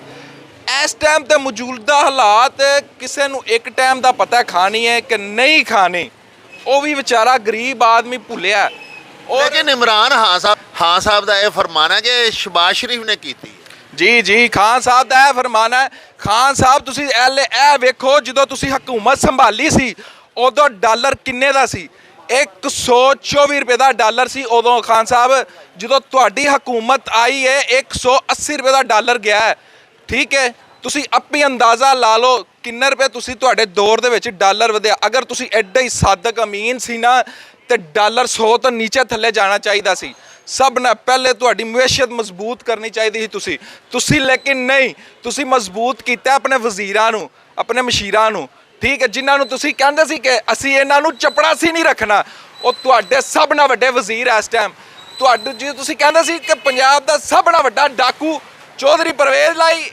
ਇਸ ਟਾਈਮ ਤੇ ਮੌਜੂਦਾ ਹਾਲਾਤ, ਕਿਸੇ ਨੂੰ ਇੱਕ ਟਾਈਮ ਦਾ ਪਤਾ ਖਾਣੀ ਹੈ ਕਿ ਨਹੀਂ ਖਾਣੀ, ਉਹ ਵੀ ਵਿਚਾਰਾ ਗਰੀਬ ਆਦਮੀ ਭੁੱਲਿਆ। ਲੇਕਿਨ ਇਮਰਾਨ ਖਾਨ ਸਾਹਿਬ ਦਾ ਇਹ ਫਰਮਾਨ ਹੈ ਕਿ ਸ਼ਬਾਜ਼ ਸ਼ਰੀਫ ਨੇ ਕੀਤੀ। ਜੀ ਖਾਨ ਸਾਹਿਬ ਦਾ ਇਹ ਫਰਮਾਨ ਹੈ। ਖਾਨ ਸਾਹਿਬ ਤੁਸੀਂ ਇਹ ਵੇਖੋ, ਜਦੋਂ ਤੁਸੀਂ ਹਕੂਮਤ ਸੰਭਾਲੀ ਸੀ ਉਦੋਂ ਡਾਲਰ ਕਿੰਨੇ ਦਾ ਸੀ? 124 ਰੁਪਏ ਦਾ ਡਾਲਰ ਸੀ ਉਦੋਂ। ਖਾਨ ਸਾਹਿਬ ਜਦੋਂ ਤੁਹਾਡੀ ਹਕੂਮਤ ਆਈ ਹੈ 180 ਰੁਪਏ ਦਾ ਡਾਲਰ ਗਿਆ ਹੈ, ਠੀਕ ਹੈ। ਤੁਸੀਂ ਆਪੇ ਅੰਦਾਜ਼ਾ ਲਾ ਲਓ ਕਿੰਨੇ ਰੁਪਏ ਤੁਸੀਂ ਤੁਹਾਡੇ ਦੌਰ ਦੇ ਵਿੱਚ ਡਾਲਰ ਵਧਿਆ। ਅਗਰ ਤੁਸੀਂ ਐਡਾ ਹੀ ਸਾਦਕ ਅਮੀਨ ਸੀ ਨਾ ਤੇ ਡਾਲਰ 100 ਤੋਂ ਨੀਚੇ ਥੱਲੇ ਜਾਣਾ ਚਾਹੀਦਾ ਸੀ। ਸਭ ਨਾਲ ਪਹਿਲੇ ਤੁਹਾਡੀ ਮਵੇਸ਼ੀਅਤ ਮਜ਼ਬੂਤ ਕਰਨੀ ਚਾਹੀਦੀ ਸੀ ਤੁਸੀਂ ਲੇਕਿਨ ਨਹੀਂ, ਤੁਸੀਂ ਮਜ਼ਬੂਤ ਕੀਤਾ ਆਪਣੇ ਵਜ਼ੀਰਾਂ ਨੂੰ, ਆਪਣੇ ਮਸ਼ੀਰਾਂ ਨੂੰ, ਠੀਕ ਹੈ, ਜਿਨ੍ਹਾਂ ਨੂੰ ਤੁਸੀਂ ਕਹਿੰਦੇ ਸੀ ਕਿ ਅਸੀਂ ਇਹਨਾਂ ਨੂੰ ਚਪੜਾਸੀ ਨਹੀਂ ਰੱਖਣਾ, ਉਹ ਤੁਹਾਡੇ ਸਭ ਨਾਲ ਵੱਡੇ ਵਜ਼ੀਰ ਇਸ ਟਾਈਮ। ਤੁਹਾਡੇ ਜੇ ਤੁਸੀਂ ਕਹਿੰਦੇ ਸੀ ਕਿ ਪੰਜਾਬ ਦਾ ਸਭ ਨਾਲ ਵੱਡਾ ਡਾਕੂ ਚੌਧਰੀ ਪਰਵੇਜ਼ ਲਾਈ,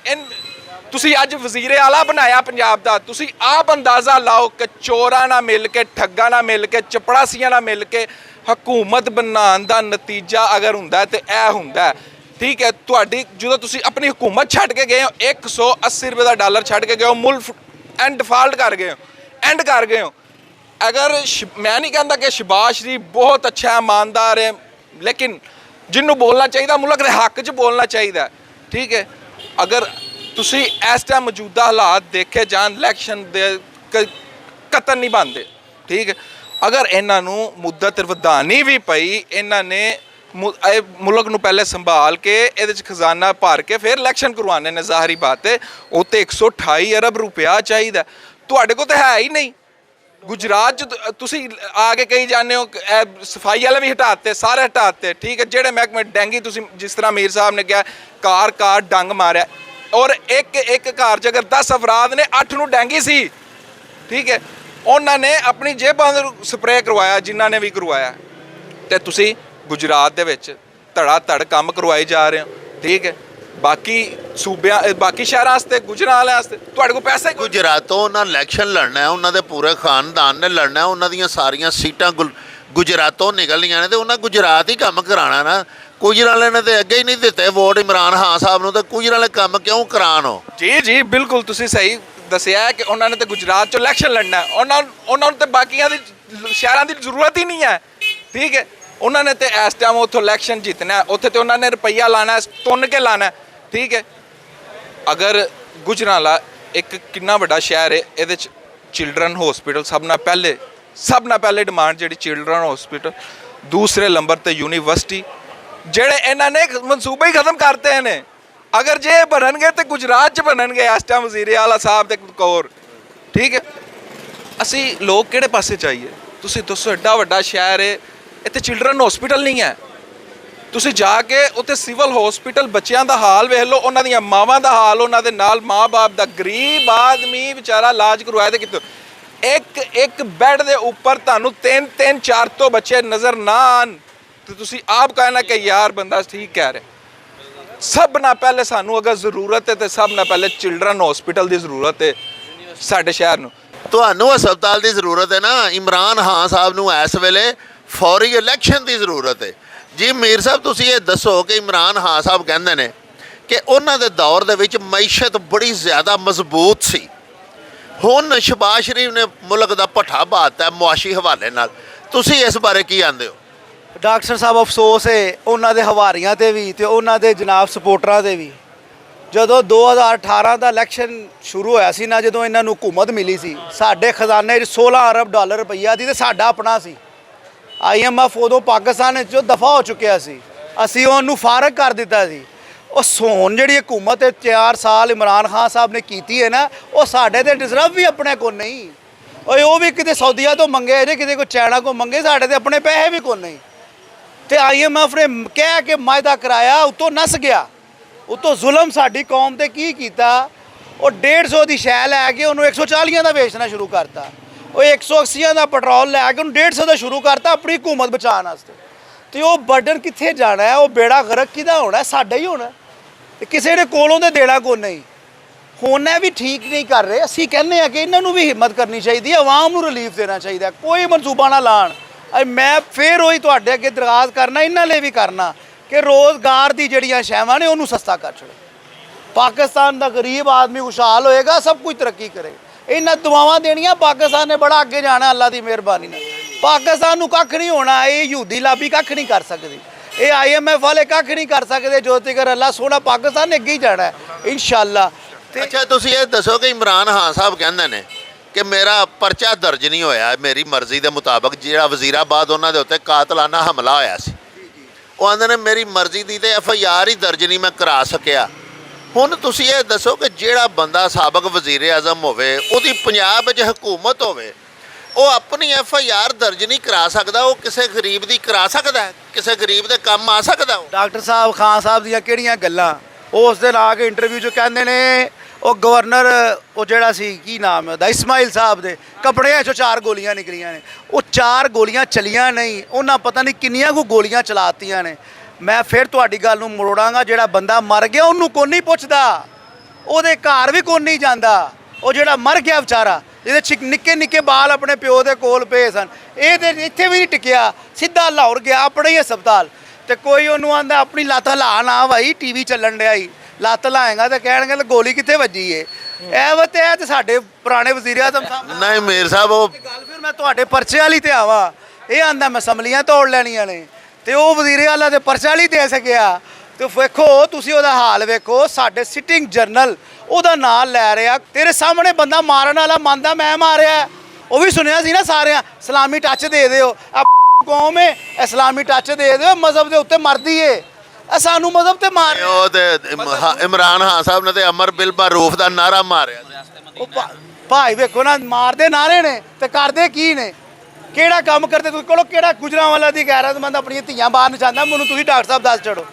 ਤੁਸੀਂ ਅੱਜ ਵਜ਼ੀਰ ਆਲਾ ਬਣਾਇਆ ਪੰਜਾਬ ਦਾ। ਤੁਸੀਂ ਆਪ ਅੰਦਾਜ਼ਾ ਲਾਓ ਕਿ ਚੋਰਾਂ ਨਾਲ ਮਿਲ ਕੇ, ਠੱਗਾਂ ਨਾਲ ਮਿਲ ਕੇ, ਚਪੜਾਸੀਆਂ ਨਾਲ ਮਿਲ ਕੇ ਹਕੂਮਤ ਬਣਾਉਣ ਦਾ ਨਤੀਜਾ ਅਗਰ ਹੁੰਦਾ ਤੇ ਇਹ ਹੁੰਦਾ। ਠੀਕ ਹੈ, ਤੁਹਾਡੀ ਜਦੋਂ ਤੁਸੀਂ ਆਪਣੀ ਹਕੂਮਤ ਛੱਡ ਕੇ ਗਏ ਹੋ, 180 ਰੁਪਏ ਦਾ ਡਾਲਰ ਛੱਡ ਕੇ ਗਏ ਹੋ, ਮੁਲਕ ਐਂਡ ਡਿਫਾਲਟ ਕਰ ਗਏ ਹੋ, ਐਂਡ ਕਰ ਗਏ ਹੋ। ਅਗਰ ਮੈਂ ਨਹੀਂ ਕਹਿੰਦਾ ਕਿ ਸ਼ਬਾਸ਼ ਸ਼ਰੀਫ ਬਹੁਤ ਅੱਛਾ ਇਮਾਨਦਾਰ ਹੈ, ਲੇਕਿਨ ਜਿਹਨੂੰ ਬੋਲਣਾ ਚਾਹੀਦਾ ਮੁਲਕ ਦੇ ਹੱਕ 'ਚ ਬੋਲਣਾ ਚਾਹੀਦਾ। ਠੀਕ ਹੈ, ਅਗਰ ਤੁਸੀਂ ਇਸ ਟਾਈਮ ਮੌਜੂਦਾ ਹਾਲਾਤ ਦੇਖੇ ਜਾਣ, ਇਲੈਕਸ਼ਨ ਦੇ ਕਤਲ ਨਹੀਂ ਬਣਦੇ। ਠੀਕ ਹੈ, ਅਗਰ ਇਹਨਾਂ ਨੂੰ ਮੁੱਦਤ ਵਧਾਉਣੀ ਵੀ ਪਈ, ਇਹਨਾਂ ਨੇ ਮੁਲਕ ਨੂੰ ਪਹਿਲੇ ਸੰਭਾਲ ਕੇ ਇਹਦੇ 'ਚ ਖਜ਼ਾਨਾ ਭਰ ਕੇ ਫਿਰ ਇਲੈਕਸ਼ਨ ਕਰਵਾਉਣੇ ਨੇ। ਜ਼ਾਹਰੀ ਬਾਤ ਹੈ ਉੱਤੇ 128 ਅਰਬ ਰੁਪਇਆ ਚਾਹੀਦਾ, ਤੁਹਾਡੇ ਕੋਲ ਤਾਂ ਹੈ ਹੀ ਨਹੀਂ। ਗੁਜਰਾਤ 'ਚ ਤੁਸੀਂ ਆ ਕੇ ਕਹੀ ਜਾਂਦੇ ਹੋ ਸਫਾਈ ਵਾਲੇ ਵੀ ਹਟਾਤੇ, ਸਾਰੇ ਹਟਾਤੇ। ਠੀਕ ਹੈ, ਜਿਹੜੇ ਮਹਿਕਮੇ ਡੈਂਗੀ, ਤੁਸੀਂ ਜਿਸ ਤਰ੍ਹਾਂ ਮੀਰ ਸਾਹਿਬ ਨੇ ਕਿਹਾ ਕਾਰ ਡੰਗ ਮਾਰਿਆ, ਔਰ ਇੱਕ ਘਰ 'ਚ ਅਗਰ 10 ਅਫਰਾਦ ਨੇ 8 ਨੂੰ ਡੈਂਗੀ ਸੀ। ਠੀਕ ਹੈ, ਉਹਨਾਂ ਨੇ ਆਪਣੀ ਜੇਬਾਂ ਨੂੰ ਸਪਰੇਅ ਕਰਵਾਇਆ ਜਿਨ੍ਹਾਂ ਨੇ ਵੀ ਕਰਵਾਇਆ, ਤੇ ਤੁਸੀਂ ਗੁਜਰਾਤ ਦੇ ਵਿੱਚ ਧੜਾ ਧੜ ਕੰਮ ਕਰਵਾਏ ਜਾ ਰਹੇ ਹੋ। ਠੀਕ ਹੈ, ਬਾਕੀ ਸੂਬਿਆਂ ਬਾਕੀ ਸ਼ਹਿਰਾਂ ਵਾਸਤੇ, ਗੁਜਰਾਤ ਵਾਸਤੇ ਤੁਹਾਡੇ ਕੋਲ ਪੈਸੇ ਗੁਜਰਾਤੋਂ ਉਹਨਾਂ ਇਲੈਕਸ਼ਨ ਲੜਨਾ ਹੈ, ਉਹਨਾਂ ਦੇ ਪੂਰੇ ਖਾਨਦਾਨ ਨੇ ਲੜਨਾ, ਉਹਨਾਂ ਦੀਆਂ ਸਾਰੀਆਂ ਸੀਟਾਂ ਗੁਜਰਾਤੋਂ ਨਿਕਲਣੀਆਂ ਨੇ ਤੇ ਉਹਨਾਂ ਗੁਜਰਾਤ ਹੀ ਕੰਮ ਕਰਾਉਣਾ ਨਾ। ਗੁਜਰਾਤ ਵਾਲਿਆਂ ਨੇ ਤੇ ਅੱਗੇ ਹੀ ਨਹੀਂ ਦਿੱਤੇ ਵੋਟ ਇਮਰਾਨ ਖਾਨ ਸਾਹਿਬ ਨੂੰ, ਤੇ ਗੁਜਰਾਤ ਵਾਲੇ ਕੰਮ ਕਿਉਂ ਕਰਾਉਣ? ਉਹ ਜੀ ਬਿਲਕੁਲ ਤੁਸੀਂ ਸਹੀ ਦੱਸਿਆ ਕਿ ਉਹਨਾਂ ਨੇ ਤੇ ਗੁਜਰਾਤ 'ਚੋਂ ਇਲੈਕਸ਼ਨ ਲੜਨਾ, ਉਹਨਾਂ ਨੂੰ ਤੇ ਬਾਕੀਆਂ ਦੀ ਸ਼ਹਿਰਾਂ ਦੀ ਜ਼ਰੂਰਤ ਹੀ ਨਹੀਂ ਹੈ। ਠੀਕ ਹੈ, ਉਹਨਾਂ ਨੇ ਤੇ ਇਸ ਟਾਈਮ ਉੱਥੋਂ ਇਲੈਕਸ਼ਨ ਜਿੱਤਣਾ, ਉੱਥੇ ਤੇ ਉਹਨਾਂ ਨੇ ਰੁਪਈਆ ਲਾਣਾ, ਤੁੰਨ ਕੇ ਲਾਣਾ। ਠੀਕ ਹੈ, ਅਗਰ ਗੁਜਰਾਂਵਾਲਾ ਇੱਕ ਕਿੰਨਾ ਵੱਡਾ ਸ਼ਹਿਰ ਹੈ, ਇਹਦੇ 'ਚ ਚਿਲਡਰਨ ਹੌਸਪੀਟਲ ਸਭ ਨਾਲ ਪਹਿਲੇ ਡਿਮਾਂਡ ਜਿਹੜੀ ਚਿਲਡਰਨ ਹੌਸਪੀਟਲ, ਦੂਸਰੇ ਨੰਬਰ ਤੇ ਯੂਨੀਵਰਸਿਟੀ, ਜਿਹੜੇ ਇਹਨਾਂ ਨੇ ਮਨਸੂਬੇ ਹੀ ਖਤਮ ਕਰਤੇ ਨੇ। ਅਗਰ ਜੇ ਬਣਨਗੇ ਤੇ ਗੁਜਰਾਤ 'ਚ ਬਣਨਗੇ ਇਸ ਟਾਈਮ ਵਜ਼ੀਰ ਆਲਾ ਸਾਹਿਬ ਤੇ ਕੌਰ। ਠੀਕ ਹੈ, ਅਸੀਂ ਲੋਕ ਕਿਹੜੇ ਪਾਸੇ ਚਾਹੀਏ? ਤੁਸੀਂ ਦੱਸੋ, ਐਡਾ ਵੱਡਾ ਸ਼ਹਿਰ ਹੈ, ਇੱਥੇ ਚਿਲਡਰਨ ਹੌਸਪੀਟਲ ਨਹੀਂ ਹੈ। ਤੁਸੀਂ ਜਾ ਕੇ ਉੱਥੇ ਸਿਵਲ ਹੌਸਪੀਟਲ ਬੱਚਿਆਂ ਦਾ ਹਾਲ ਵੇਖ ਲਓ, ਉਹਨਾਂ ਦੀਆਂ ਮਾਵਾਂ ਦਾ ਹਾਲ, ਉਹਨਾਂ ਦੇ ਨਾਲ ਮਾਂ-ਬਾਪ ਦਾ। ਗਰੀਬ ਆਦਮੀ ਵਿਚਾਰਾ ਇਲਾਜ ਕਰਵਾਇਆ ਤੇ ਕਿਤੋਂ ਇੱਕ ਬੈੱਡ ਦੇ ਉੱਪਰ ਤੁਹਾਨੂੰ 3 4 ਤੋਂ ਬੱਚੇ ਨਜ਼ਰ ਨਾ ਆਉਣ ਤੇ ਤੁਸੀਂ ਆਪ ਕਹਿਣਾ ਕਿ ਯਾਰ ਬੰਦਾ ਠੀਕ ਕਹਿ ਰਿਹਾ। ਸਭ ਨਾਲ ਪਹਿਲੇ ਸਾਨੂੰ ਅਗਰ ਜ਼ਰੂਰਤ ਹੈ ਤੇ ਸਭ ਨਾਲ ਪਹਿਲੇ ਚਿਲਡਰਨ ਹੌਸਪੀਟਲ ਦੀ ਜ਼ਰੂਰਤ ਹੈ ਸਾਡੇ ਸ਼ਹਿਰ ਨੂੰ। ਤੁਹਾਨੂੰ ਹਸਪਤਾਲ ਦੀ ਜ਼ਰੂਰਤ ਹੈ ਨਾ, ਇਮਰਾਨ ਖਾਨ ਸਾਹਿਬ ਨੂੰ ਇਸ ਵੇਲੇ ਫੌਰੀ ਇਲੈਕਸ਼ਨ ਦੀ ਜ਼ਰੂਰਤ ਹੈ। ਜੀ ਮੀਰ ਸਾਹਿਬ, ਤੁਸੀਂ ਇਹ ਦੱਸੋ ਕਿ ਇਮਰਾਨ ਖਾਨ ਸਾਹਿਬ ਕਹਿੰਦੇ ਨੇ ਕਿ ਉਹਨਾਂ ਦੇ ਦੌਰ ਦੇ ਵਿੱਚ ਮਈਸ਼ਤ ਬੜੀ ਜ਼ਿਆਦਾ ਮਜ਼ਬੂਤ ਸੀ, ਹੁਣ ਸ਼ਬਾਜ਼ ਸ਼ਰੀਫ ਨੇ ਮੁਲਕ ਦਾ ਭੱਠਾ ਬਾਤਾ ਮੁਆਸ਼ੀ ਹਵਾਲੇ ਨਾਲ, ਤੁਸੀਂ ਇਸ ਬਾਰੇ ਕੀ ਆਂਦੇ ਹੋ? ਡਾਕਟਰ ਸਾਹਿਬ, ਅਫਸੋਸ ਹੈ ਉਹਨਾਂ ਦੇ ਹਵਾਰੀਆਂ ਤੇ ਵੀ ਤੇ ਉਹਨਾਂ ਦੇ ਜਨਾਬ ਸਪੋਰਟਰਾਂ ਤੇ ਵੀ। ਜਦੋਂ 2018 ਦਾ ਇਲੈਕਸ਼ਨ ਸ਼ੁਰੂ ਹੋਇਆ ਸੀ ਨਾ, ਜਦੋਂ ਇਹਨਾਂ ਨੂੰ ਹਕੂਮਤ ਮਿਲੀ ਸੀ, ਸਾਡੇ ਖਜ਼ਾਨੇ 'ਚ 16 ਅਰਬ ਡਾਲਰ ਰੁਪਈਆ ਦੀ ਤੇ ਸਾਡਾ ਆਪਣਾ ਸੀ। IMF ਉਦੋਂ ਪਾਕਿਸਤਾਨ ਵਿੱਚ ਦਫਾ ਹੋ ਚੁੱਕਿਆ ਸੀ, ਅਸੀਂ ਉਹਨੂੰ ਫਾਰਗ ਕਰ ਦਿੱਤਾ ਸੀ। ਉਹ ਸੋਨ ਜਿਹੜੀ ਹਕੂਮਤ 4 ਸਾਲ ਇਮਰਾਨ ਖਾਨ ਸਾਹਿਬ ਨੇ ਕੀਤੀ ਹੈ ਨਾ, ਉਹ ਸਾਡੇ ਤੇ ਡਿਜ਼ਰਵ ਵੀ ਆਪਣੇ ਕੋਲ ਨਹੀਂ। ਉਹ ਵੀ ਕਿਤੇ ਸਾਊਦੀਆ ਤੋਂ ਮੰਗੇ ਜੇ, ਕਿਤੇ ਕੋਈ ਚਾਈਨਾ ਤੋਂ ਮੰਗੇ, ਸਾਡੇ ਤੇ ਆਪਣੇ ਪੈਸੇ ਵੀ ਕੋਲ ਨਹੀਂ। ਤੇ IMF ਨੇ ਕਹਿ ਕੇ ਮਾਇਦਾ ਕਰਾਇਆ, ਉਤੋਂ ਨਸ ਗਿਆ। ਉਤੋਂ ਜ਼ੁਲਮ ਸਾਡੀ ਕੌਮ ਤੇ ਕੀ ਕੀਤਾ, ਉਹ 150 ਦੀ ਸ਼ੈ ਲੈ ਕੇ ਉਹਨੂੰ 140 ਦਾ ਵੇਚਣਾ ਸ਼ੁਰੂ ਕਰਤਾ। ਉਹ 180 ਦਾ ਪੈਟਰੋਲ ਲੈ ਕੇ ਉਹਨੂੰ 150 ਦਾ ਸ਼ੁਰੂ ਕਰਤਾ ਆਪਣੀ ਹਕੂਮਤ ਬਚਾਉਣ ਵਾਸਤੇ। ਤੇ ਉਹ ਬਰਡਨ ਕਿੱਥੇ ਜਾਣਾ ਹੈ? ਉਹ ਬੇੜਾ ਗਰਕ ਕਿਹਦਾ ਹੋਣਾ? ਸਾਡਾ ਹੀ ਹੋਣਾ। ਤੇ ਕਿਸੇ ਦੇ ਕੋਲੋਂ ਤੇ ਦੇਣਾ ਕੋਈ ਨਹੀਂ। ਹੁਣ ਇਹ ਵੀ ਠੀਕ ਨਹੀਂ ਕਰ ਰਹੇ। ਅਸੀਂ ਕਹਿੰਦੇ ਆ ਕਿ ਇਹਨਾਂ ਨੂੰ ਵੀ ਹਿੰਮਤ ਕਰਨੀ ਚਾਹੀਦੀ ਹੈ, ਆਵਾਮ ਨੂੰ ਰਿਲੀਫ ਦੇਣਾ ਚਾਹੀਦਾ, ਕੋਈ ਮਨਸੂਬਾ ਨਾ ਲਾਣ। ਮੈਂ ਫਿਰ ਉਹੀ ਤੁਹਾਡੇ ਅੱਗੇ ਦਰਖਾਸਤ ਕਰਨਾ, ਇਹਨਾਂ ਲਈ ਵੀ ਕਰਨਾ ਕਿ ਰੋਜ਼ਗਾਰ ਦੀ ਜਿਹੜੀਆਂ ਸ਼ੈਵਾਂ ਨੇ ਉਹਨੂੰ ਸਸਤਾ ਕਰ ਛੱਡੋ। ਪਾਕਿਸਤਾਨ ਦਾ ਗਰੀਬ ਆਦਮੀ ਖੁਸ਼ਹਾਲ ਹੋਏਗਾ, ਸਭ ਕੁਝ ਤਰੱਕੀ ਕਰੇਗਾ। ਇਹਨਾਂ ਦੁਆਵਾਂ ਦੇਣੀਆਂ, ਪਾਕਿਸਤਾਨ ਨੇ ਬੜਾ ਅੱਗੇ ਜਾਣਾ ਅੱਲਾ ਦੀ ਮਿਹਰਬਾਨੀ ਨਾਲ। ਪਾਕਿਸਤਾਨ ਨੂੰ ਕੱਖ ਨਹੀਂ ਹੋਣਾ, ਇਹ ਯਹੂਦੀ ਲਾਬੀ ਕੱਖ ਨਹੀਂ ਕਰ ਸਕਦੀ, ਇਹ IMF ਵਾਲੇ ਕੱਖ ਨਹੀਂ ਕਰ ਸਕਦੇ। ਜੋ ਤੱਕ ਅੱਲਾ ਸੋਹਣਾ ਪਾਕਿਸਤਾਨ ਨੇ ਅੱਗੇ ਹੀ ਜਾਣਾ ਹੈ ਇਨਸ਼ਾਅੱਲਾ। ਅੱਛਾ, ਤੁਸੀਂ ਇਹ ਦੱਸੋ ਕਿ ਇਮਰਾਨ ਖਾਨ ਸਾਹਿਬ ਕਹਿੰਦੇ ਨੇ ਕਿ ਮੇਰਾ ਪਰਚਾ ਦਰਜ ਨਹੀਂ ਹੋਇਆ ਮੇਰੀ ਮਰਜ਼ੀ ਦੇ ਮੁਤਾਬਕ, ਜਿਹੜਾ ਵਜ਼ੀਰਾਬਾਦ ਉਹਨਾਂ ਦੇ ਉੱਤੇ ਕਾਤਲਾਨਾ ਹਮਲਾ ਹੋਇਆ ਸੀ, ਉਹ ਆਂਦੇ ਨੇ ਮੇਰੀ ਮਰਜ਼ੀ ਦੀ ਤੇ FIR ਹੀ ਦਰਜ ਨਹੀਂ ਮੈਂ ਕਰਾ ਸਕਿਆ। ਹੁਣ ਤੁਸੀਂ ਇਹ ਦੱਸੋ ਕਿ ਜਿਹੜਾ ਬੰਦਾ ਸਾਬਕ ਵਜ਼ੀਰ ਆਜ਼ਮ ਹੋਵੇ, ਉਹਦੀ ਪੰਜਾਬ ਵਿੱਚ ਹਕੂਮਤ ਹੋਵੇ, ਉਹ ਆਪਣੀ FIR ਦਰਜ ਨਹੀਂ ਕਰਾ ਸਕਦਾ, ਉਹ ਕਿਸੇ ਗਰੀਬ ਦੀ ਕਰਾ ਸਕਦਾ? ਕਿਸੇ ਗਰੀਬ ਦੇ ਕੰਮ ਆ ਸਕਦਾ ਉਹ? ਡਾਕਟਰ ਸਾਹਿਬ, ਖਾਨ ਸਾਹਿਬ ਦੀਆਂ ਕਿਹੜੀਆਂ ਗੱਲਾਂ। ਉਹ ਉਸ ਦਿਨ ਆ ਕੇ ਇੰਟਰਵਿਊ 'ਚ ਕਹਿੰਦੇ ਨੇ ਉਹ ਗਵਰਨਰ ਉਹ ਜਿਹੜਾ ਸੀ ਕੀ ਨਾਮ ਹੈ ਉਹਦਾ ਇਸਮਾਈਲ ਸਾਹਿਬ ਦੇ ਕੱਪੜਿਆਂ 'ਚੋਂ 4 ਗੋਲੀਆਂ ਨਿਕਲੀਆਂ ਨੇ। ਉਹ 4 ਗੋਲੀਆਂ ਚਲੀਆਂ ਨਹੀਂ, ਉਹਨਾਂ ਪਤਾ ਨਹੀਂ ਕਿੰਨੀਆਂ ਕੁ ਗੋਲੀਆਂ ਚਲਾਤੀਆਂ ਨੇ। ਮੈਂ ਫਿਰ ਤੁਹਾਡੀ ਗੱਲ ਨੂੰ ਮਰੋੜਾਂਗਾ, ਜਿਹੜਾ ਬੰਦਾ ਮਰ ਗਿਆ ਉਹਨੂੰ ਕੋਈ ਨਹੀਂ ਪੁੱਛਦਾ, ਉਹਦੇ ਘਰ ਵੀ ਕੋਈ ਨਹੀਂ ਜਾਂਦਾ। ਉਹ ਜਿਹੜਾ ਮਰ ਗਿਆ ਵਿਚਾਰਾ, ਜਿਹਦੇ ਨਿੱਕੇ ਨਿੱਕੇ ਬਾਲ ਆਪਣੇ ਪਿਓ ਦੇ ਕੋਲ ਪਏ ਸਨ, ਇਹ ਤੇ ਇੱਥੇ ਵੀ ਨਹੀਂ ਟਿਕਿਆ, ਸਿੱਧਾ ਲਾਹੌਰ ਗਿਆ ਆਪਣੇ ਹੀ ਹਸਪਤਾਲ। ਤੇ ਕੋਈ ਉਹਨੂੰ ਆਂਦਾ ਆਪਣੀ ਲੱਤ ਹਿਲਾ ਨਾ ਭਾਈ, ਟੀਵੀ ਚੱਲਣ ਡਿਆ ਹੀ, ਲੱਤ ਲਾਏਗਾ ਤੇ ਕਹਿਣਗੇ ਗੋਲੀ ਕਿੱਥੇ ਵੱਜੀ ਏ। ਇਹ ਤੇ ਸਾਡੇ ਪੁਰਾਣੇ ਵਜ਼ੀਰ ਆਜ਼ਮ ਸਾਹਿਬ ਨਹੀਂ ਮੇਰ ਸਾਹਿਬ ਉਹ ਗੱਲ। ਫਿਰ ਮੈਂ ਤੁਹਾਡੇ ਪਰਚੇ ਵਾਲੀ ਤੇ ਆਵਾਂ, ਇਹ ਆਂਦਾ ਮੈਂ ਅਸੈਂਬਲੀਆਂ ਤੋੜ ਲੈਣੀਆਂ ਨੇ, ਤੇ ਉਹ ਵਜ਼ੀਰ ਆਲਾ ਦੇ ਪਰਚੇ ਵਾਲੀ ਦੇ ਸਕਿਆ। ਤੇ ਵੇਖੋ ਤੁਸੀਂ ਉਹਦਾ ਹਾਲ ਵੇਖੋ, ਸਾਡੇ ਸਿਟਿੰਗ ਜਰਨਲ ਉਹਦਾ ਨਾਂ ਲੈ ਰਿਹਾ, ਤੇਰੇ ਸਾਹਮਣੇ ਬੰਦਾ ਮਾਰਨ ਵਾਲਾ ਮੰਨਦਾ ਮੈਂ ਮਾਰਿਆ। ਉਹ ਵੀ ਸੁਣਿਆ ਸੀ ਨਾ ਸਾਰਿਆਂ, ਇਸਲਾਮੀ ਟੱਚ ਦੇ ਦਿਓ, ਕੌਮ ਹੈ ਇਸਲਾਮੀ ਟੱਚ ਦੇ ਦਿਓ, ਮਜ਼ਹਬ ਦੇ ਉੱਤੇ ਮਰਦੀ ਏ, ਸਾਨੂੰ ਮਜ਼ਹਬ ਤੇ ਮਾਰ। ਉਹ ਤੇ ਇਮਰਾਨ ਖਾਨ ਸਾਹਿਬ ਨੇ ਤੇ ਅਮਰ ਬਿਲ ਮਾਰੂਫ ਦਾ ਨਾਰਾ ਮਾਰਿਆ। ਉਹ ਭਾਈ ਵੇਖੋ ਨਾ, ਮਾਰਦੇ ਨਾਰੇ ਨੇ ਤੇ ਕਰਦੇ ਕੀ ਨੇ, ਕਿਹੜਾ ਕੰਮ ਕਰਦੇ ਤੁਸੀਂ ਕੋਲੋਂ, ਕਿਹੜਾ ਗੁਜਰਾਂਵਾਲਾ ਦੀ ਗੈਰਤਮੰਦ ਆਪਣੀਆਂ ਧੀਆਂ ਬਾਹਰ ਨਚਾਉਂਦਾ, ਮੈਨੂੰ ਤੁਸੀਂ ਡਾਕਟਰ ਸਾਹਿਬ ਦੱਸ ਛੜੋ।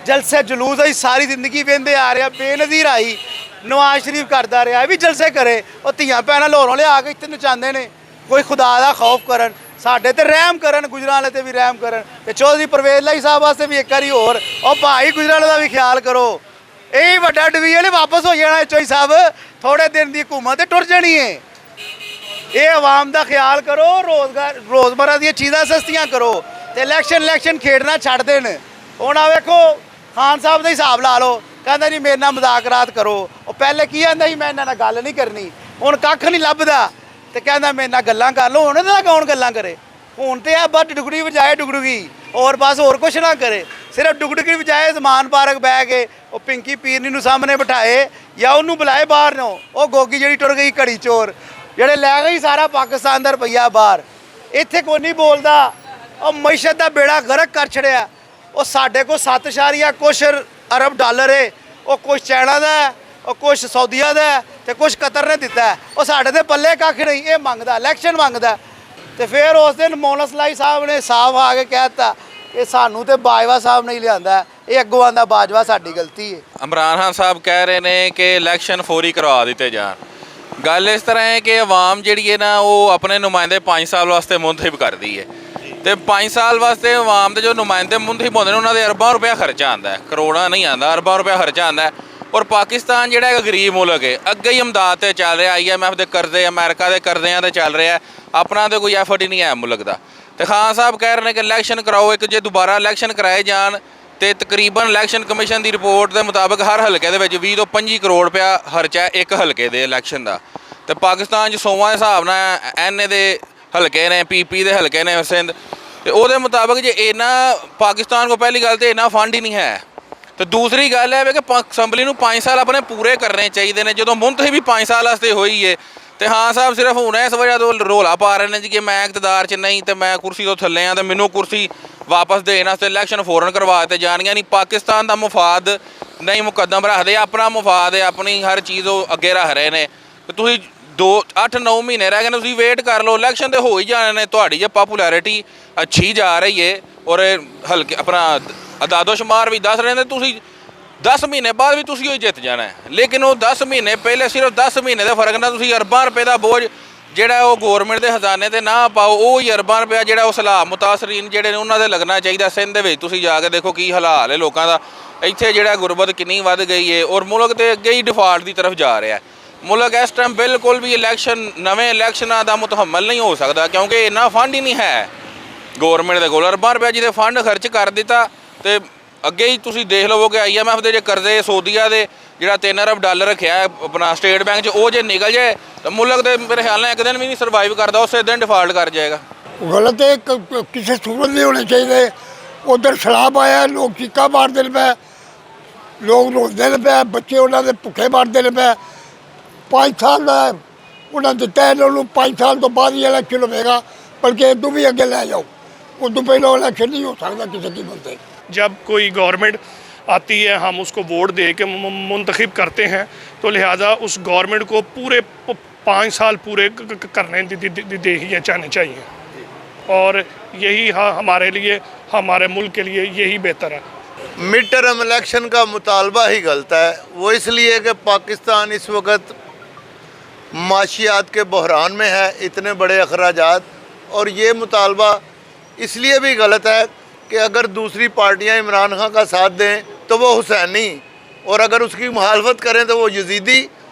ਜਲਸੇ ਜਲੂਸ ਅਸੀਂ ਸਾਰੀ ਜ਼ਿੰਦਗੀ ਵੇਂਦੇ ਆ ਰਹੇ ਆ, ਬੇਨਜ਼ੀਰ ਆਈ ਨਵਾਜ਼ ਸ਼ਰੀਫ ਕਰਦਾ ਰਿਹਾ, ਇਹ ਵੀ ਜਲਸੇ ਕਰੇ। ਉਹ ਧੀਆਂ ਭੈਣਾਂ ਲਾਹੌਰੋਂ ਲਿਆ ਕੇ ਇੱਥੇ ਨਚਾਉਂਦੇ ਨੇ। ਕੋਈ ਖੁਦਾ ਦਾ ਖੌਫ ਕਰਨ, ਸਾਡੇ ਤੇ ਰਹਿਮ ਕਰਨ, ਗੁਜਰਾਂਵਾਲੇ ਤੇ ਵੀ ਰਹਿਮ ਕਰਨ, ਤੇ ਚੌਧਰੀ ਪਰਵੇਜ਼ ਲਾਈ ਸਾਹਿਬ ਵਾਸਤੇ ਵੀ ਇੱਕ ਵਾਰੀ ਹੋਰ, ਉਹ ਭਾਈ ਗੁਜਰਾਂਵਾਲੇ ਦਾ ਵੀ ਖਿਆਲ ਕਰੋ। ਇਹ ਵੱਡਾ ਡਿਵੀਜ਼ਨ ਵਾਪਸ ਹੋ ਜਾਣਾ ਚੌਧਰੀ ਸਾਹਿਬ, ਥੋੜੇ ਦਿਨ ਦੀ ਹਕੂਮਤ ਤੇ ਟੁਰ ਜਾਣੀ ਏ। ਇਹ ਆਵਾਮ ਦਾ ਖਿਆਲ ਕਰੋ, ਰੋਜ਼ਮਰਾ ਦੀਆਂ ਚੀਜ਼ਾਂ ਸਸਤੀਆਂ ਕਰੋ, ਤੇ ਇਲੈਕਸ਼ਨ ਖੇਡਣਾ ਛੱਡ ਦੇਣ। ਹੁਣ ਆ ਵੇਖੋ ਖਾਨ ਸਾਹਿਬ ਦਾ ਹਿਸਾਬ ਲਾ ਲਓ, ਕਹਿੰਦਾ ਨਹੀਂ ਮੇਰੇ ਨਾਲ ਮਜ਼ਾਕਰਾਤ ਕਰੋ। ਉਹ ਪਹਿਲੇ ਕੀ ਕਹਿੰਦਾ ਸੀ ਮੈਂ ਇਹਨਾਂ ਨਾਲ ਗੱਲ ਨਹੀਂ ਕਰਨੀ, ਹੁਣ ਕੱਖ ਨਹੀਂ ਲੱਭਦਾ ਤੇ ਕਹਿੰਦਾ ਮੇਰੇ ਨਾਲ ਗੱਲਾਂ ਕਰ ਲਓ। ਹੁਣ ਇਹਦੇ ਨਾਲ ਕੌਣ ਗੱਲਾਂ ਕਰੇ? ਹੁਣ ਤੇ ਆ ਬਸ ਡੁਗੜੀ ਵਜਾਏ ਡੁਗੜੂਗੀ, ਔਰ ਬਸ ਹੋਰ ਕੁਛ ਨਾ ਕਰੇ, ਸਿਰਫ ਡੁਗੜੂਗੀ ਵਜਾਏ ਜ਼ਮਾਨ ਪਾਰਕ ਬਹਿ ਕੇ ਉਹ ਪਿੰਕੀ ਪੀਰਨੀ ਨੂੰ ਸਾਹਮਣੇ ਬਿਠਾਏ ਜਾਂ ਉਹਨੂੰ ਬੁਲਾਏ ਬਾਹਰ ਨੂੰ। ਉਹ ਗੋਗੀ ਜਿਹੜੀ ਟੁਰ ਗਈ ਘੜੀ ਚੋਰ, ਜਿਹੜੇ ਲੈ ਗਈ ਸਾਰਾ ਪਾਕਿਸਤਾਨ ਦਾ ਰੁਪਈਆ ਬਾਹਰ, ਇੱਥੇ ਕੋਈ ਨਹੀਂ ਬੋਲਦਾ। ਉਹ ਮਈਸ਼ਤ ਦਾ ਬੇੜਾ ਗਰਕ ਕਰ ਛੜਿਆ। ਉਹ ਸਾਡੇ ਕੋਲ 7 ਕੁਛ ਅਰਬ ਡਾਲਰ ਹੈ, ਉਹ ਕੁਛ ਚਾਈਨਾ ਦਾ ਹੈ, ਉਹ ਕੁਛ ਸਾਊਦੀਆ ਦਾ ਹੈ, ਤੇ ਕੁਛ ਕਤਰ ਨੇ ਦਿੱਤਾ। ਉਹ ਸਾਡੇ ਤੇ ਪੱਲੇ ਕੱਖ ਨਹੀਂ, ਇਹ ਮੰਗਦਾ ਇਲੈਕਸ਼ਨ ਮੰਗਦਾ। ਤੇ ਫਿਰ ਉਸ ਦਿਨ ਮੌਲਸ ਲਾਈ ਸਾਹਿਬ ਨੇ ਸਾਫ਼ ਆ ਕੇ ਕਹਿ ਦਿੱਤਾ ਕਿ ਸਾਨੂੰ ਤੇ ਬਾਜਵਾ ਸਾਹਿਬ ਨਹੀਂ ਲਿਆਂਦਾ, ਇਹ ਅੱਗੋਂ ਆਂਦਾ ਬਾਜਵਾ ਸਾਡੀ ਗਲਤੀ ਹੈ। ਇਮਰਾਨ ਖਾਨ ਸਾਹਿਬ ਕਹਿ ਰਹੇ ਨੇ ਕਿ ਇਲੈਕਸ਼ਨ ਫੌਰੀ ਕਰਵਾ ਦਿੱਤੇ ਜਾਣ। ਗੱਲ ਇਸ ਤਰ੍ਹਾਂ ਹੈ ਕਿ ਆਵਾਮ ਜਿਹੜੀ ਹੈ ਨਾ, ਉਹ ਆਪਣੇ ਨੁਮਾਇੰਦੇ 5 ਸਾਲ ਵਾਸਤੇ ਮੁੰਤਖਬ ਕਰਦੀ ਹੈ, ਤੇ 5 ਸਾਲ ਵਾਸਤੇ ਆਵਾਮ ਦੇ ਜੋ ਨੁਮਾਇੰਦੇ ਮੁੰਤਖਬ ਹੁੰਦੇ ਨੇ ਉਹਨਾਂ ਦੇ ਅਰਬਾਂ ਰੁਪਇਆ ਖਰਚਾ ਆਉਂਦਾ ਹੈ, ਕਰੋੜਾਂ ਨਹੀਂ ਆਉਂਦਾ, ਅਰਬਾਂ ਰੁਪਇਆ ਖਰਚਾ ਆਉਂਦਾ ਹੈ। ਔਰ ਪਾਕਿਸਤਾਨ ਜਿਹੜਾ ਇੱਕ ਗਰੀਬ ਮੁਲਕ ਹੈ, ਅੱਗੇ ਹੀ ਇਮਦਾਦ ਤੇ ਚੱਲ ਰਿਹਾ, IMF ਦੇ ਕਰਜ਼ੇ, ਅਮਰੀਕਾ ਦੇ ਕਰਜ਼ਿਆਂ ਤੇ ਚੱਲ ਰਿਹਾ, ਆਪਣਾ ਤੇ ਕੋਈ ਐਫਰਟ ਹੀ ਨਹੀਂ ਹੈ ਮੁਲਕ ਦਾ। ਤੇ ਖਾਨ ਸਾਹਿਬ ਕਹਿ ਰਹੇ ਨੇ ਕਿ ਇਲੈਕਸ਼ਨ ਕਰਾਓ। ਇੱਕ ਜੇ ਦੁਬਾਰਾ ਇਲੈਕਸ਼ਨ ਕਰਾਏ ਜਾਣ ਤੇ ਤਕਰੀਬਨ ਇਲੈਕਸ਼ਨ ਕਮਿਸ਼ਨ ਦੀ ਰਿਪੋਰਟ ਦੇ ਮੁਤਾਬਕ ਹਰ ਹਲਕੇ ਦੇ ਵਿੱਚ 20 ਤੋਂ 25 ਕਰੋੜ ਰੁਪਇਆ ਖਰਚਾ ਹੈ ਇੱਕ ਹਲਕੇ ਦੇ ਇਲੈਕਸ਼ਨ ਦਾ। ਤੇ ਪਾਕਿਸਤਾਨ 'ਚ 100 ਦੇ ਹਿਸਾਬ ਨਾਲ NA ਦੇ ਹਲਕੇ ਨੇ, PP ਦੇ ਹਲਕੇ ਨੇ ਸਿੰਧ, ਤੇ ਉਹਦੇ ਮੁਤਾਬਕ ਜੇ ਇਹਨਾਂ ਪਾਕਿਸਤਾਨ ਕੋਲ ਪਹਿਲੀ ਗੱਲ ਤੇ ਇੰਨਾ ਫੰਡ ਹੀ ਨਹੀਂ ਹੈ। ਤੇ ਦੂਸਰੀ ਗੱਲ ਹੈ ਕਿ ਅਸੈਂਬਲੀ ਨੂੰ 5 ਸਾਲ ਆਪਣੇ ਪੂਰੇ ਕਰਨੇ ਚਾਹੀਦੇ ਨੇ, ਜਦੋਂ ਮੁੰਤਖਬ ਵੀ 5 ਸਾਲ ਵਾਸਤੇ ਹੋਈ ਹੈ। ਤੇ ਹਾਂ ਸਾਹਿਬ ਸਿਰਫ ਹੁਣ ਇਸ ਵਜ੍ਹਾ ਤੋਂ ਰੌਲਾ ਪਾ ਰਹੇ ਨੇ ਜੀ ਕਿ ਮੈਂ ਇਕਤਦਾਰ 'ਚ ਨਹੀਂ ਤੇ ਮੈਂ ਕੁਰਸੀ ਤੋਂ ਥੱਲੇ ਆ ਤੇ ਮੈਨੂੰ ਕੁਰਸੀ ਵਾਪਸ ਦੇਣ ਵਾਸਤੇ ਇਲੈਕਸ਼ਨ ਫੌਰਨ ਕਰਵਾ ਦਿੱਤੇ ਜਾਣਗੀਆਂ। ਨਹੀਂ, ਪਾਕਿਸਤਾਨ ਦਾ ਮੁਫਾਦ ਨਹੀਂ ਮੁਕੱਦਮ ਰੱਖਦੇ, ਆਪਣਾ ਮੁਫਾਦ ਹੈ, ਆਪਣੀ ਹਰ ਚੀਜ਼ ਉਹ ਅੱਗੇ ਰੱਖ ਰਹੇ ਨੇ। ਤੇ ਤੁਸੀਂ 8-9 ਮਹੀਨੇ ਰਹਿ ਗਏ ਨੇ, ਤੁਸੀਂ ਵੇਟ ਕਰ ਲਓ, ਇਲੈਕਸ਼ਨ ਤੇ ਹੋ ਹੀ ਜਾਣੇ ਨੇ। ਤੁਹਾਡੀ ਜੇ ਪਪੂਲੈਰਿਟੀ ਅੱਛੀ ਜਾ ਰਹੀ ਹੈ ਔਰ ਹਲਕੇ ਆਪਣਾ ਅਦਾਦੋ ਸ਼ੁਮਾਰ ਵੀ ਦੱਸ ਰਹੇ ਨੇ, ਤੁਸੀਂ 10 ਮਹੀਨੇ ਬਾਅਦ ਵੀ ਤੁਸੀਂ ਹੀ ਜਿੱਤ ਜਾਣਾ ਹੈ। ਲੇਕਿਨ ਉਹ 10 ਮਹੀਨੇ ਪਹਿਲੇ ਸਿਰਫ 10 ਮਹੀਨੇ ਦੇ ਫਰਕ ਨਾਲ ਤੁਸੀਂ ਅਰਬਾਂ ਰੁਪਏ ਦਾ ਬੋਝ ਜਿਹੜਾ ਉਹ ਗੌਰਮੈਂਟ ਦੇ ਖਜ਼ਾਨੇ ਤੇ ਨਾ ਪਾਓ। ਉਹ ਹੀ ਅਰਬਾਂ ਰੁਪਇਆ ਜਿਹੜਾ ਉਹ ਸਲਾਬ ਮੁਤਾਸਰੀਨ ਜਿਹੜੇ ਨੇ ਉਹਨਾਂ ਦੇ ਲੱਗਣਾ ਚਾਹੀਦਾ। ਸਿੰਧ ਦੇ ਵਿੱਚ ਤੁਸੀਂ ਜਾ ਕੇ ਦੇਖੋ ਕੀ ਹਾਲਾਤ ਹੈ ਲੋਕਾਂ ਦਾ, ਇੱਥੇ ਜਿਹੜਾ ਗੁਰਬਤ ਕਿੰਨੀ ਵੱਧ ਗਈ ਹੈ ਔਰ ਮੁਲਕ ਤੇ ਅੱਗੇ ਹੀ ਡਿਫਾਲਟ ਦੀ ਤਰਫ ਜਾ ਰਿਹਾ। ਮੁਲਕ ਇਸ ਟਾਈਮ ਬਿਲਕੁਲ ਵੀ ਨਵੇਂ ਇਲੈਕਸ਼ਨਾਂ ਦਾ ਮੁਤਹਮਲ ਨਹੀਂ ਹੋ ਸਕਦਾ, ਕਿਉਂਕਿ ਇੰਨਾ ਫੰਡ ਹੀ ਨਹੀਂ ਹੈ ਗੌਰਮੈਂਟ ਦੇ ਕੋਲ। ਅਰਬਾਂ ਰੁਪਇਆ ਜਿਹਦੇ ਫੰਡ ਖਰਚ ਕਰ ਦਿੱਤਾ ਤੇ ਅੱਗੇ ਹੀ ਤੁਸੀਂ ਦੇਖ ਲਵੋ ਕਿ IMF ਦੇ ਜੇ ਕਰਜ਼ੇ, ਸਾਊਦੀਆ ਦੇ ਜਿਹੜਾ 3 ਅਰਬ ਡਾਲਰ ਰੱਖਿਆ ਆਪਣਾ ਸਟੇਟ ਬੈਂਕ 'ਚ, ਉਹ ਜੇ ਨਿਕਲ ਜਾਏ ਤਾਂ ਮੁਲਕ ਦੇ ਮੇਰੇ ਖਿਆਲ ਨਾਲ ਇੱਕ ਦਿਨ ਵੀ ਨਹੀਂ ਸਰਵਾਈਵ ਕਰਦਾ, ਉਸੇ ਦਿਨ ਡਿਫਾਲਟ ਕਰ ਜਾਏਗਾ। ਗਲਤ ਹੈ, ਕਿਸੇ ਸੂਰਤ ਨਹੀਂ ਹੋਣੇ ਚਾਹੀਦੇ। ਉਧਰ ਸਲਾਬ ਆਇਆ, ਲੋਕ ਚੀਕਾਂ ਮਾਰਦੇ ਨੇ ਪਏ, ਲੋਕ ਰੋਂਦੇ ਨੇ ਪਏ, ਬੱਚੇ ਉਹਨਾਂ ਦੇ ਭੁੱਖੇ ਮਾਰਦੇ ਨੇ ਪਏ। 5 ਸਾਲ ਦਾ ਉਹਨਾਂ ਦਿੱਤਾ ਇਹਨਾਂ ਨੂੰ, 5 ਸਾਲ ਤੋਂ ਬਾਅਦ ਹੀ ਇਲੈਕਸ਼ਨ ਹੋਵੇਗਾ, ਬਲਕਿ ਇਦੋਂ ਵੀ ਅੱਗੇ ਲੈ ਜਾਓ, उਦੋਂ ਪਹਿਲਾਂ इलेक्शन नहीं हो सकता किसी की बनते। जब कोई गवर्नमेंट आती है हम उसको वोट दे के मुंतखब करते हैं, तो लिहाजा उस गवर्नमेंट को पूरे 5 साल पूरे करने दे ही जाने चाहिए। और यही हमारे लिए, हमारे मुल्क के लिए यही बेहतर है। मिड टर्म इलेक्शन का मुतालबा ही गलत है। वो इसलिए कि पाकिस्तान इस वक्त माशियात के बहरान में है, इतने बड़े अखराजात, और ये मुतालबा इसलिए भी गलत है कि अगर दूसरी पार्टियां इमरान खान का साथ दें तो वो हुसैनी, और अगर उसकी मुखालफत करें तो वो यजीदी।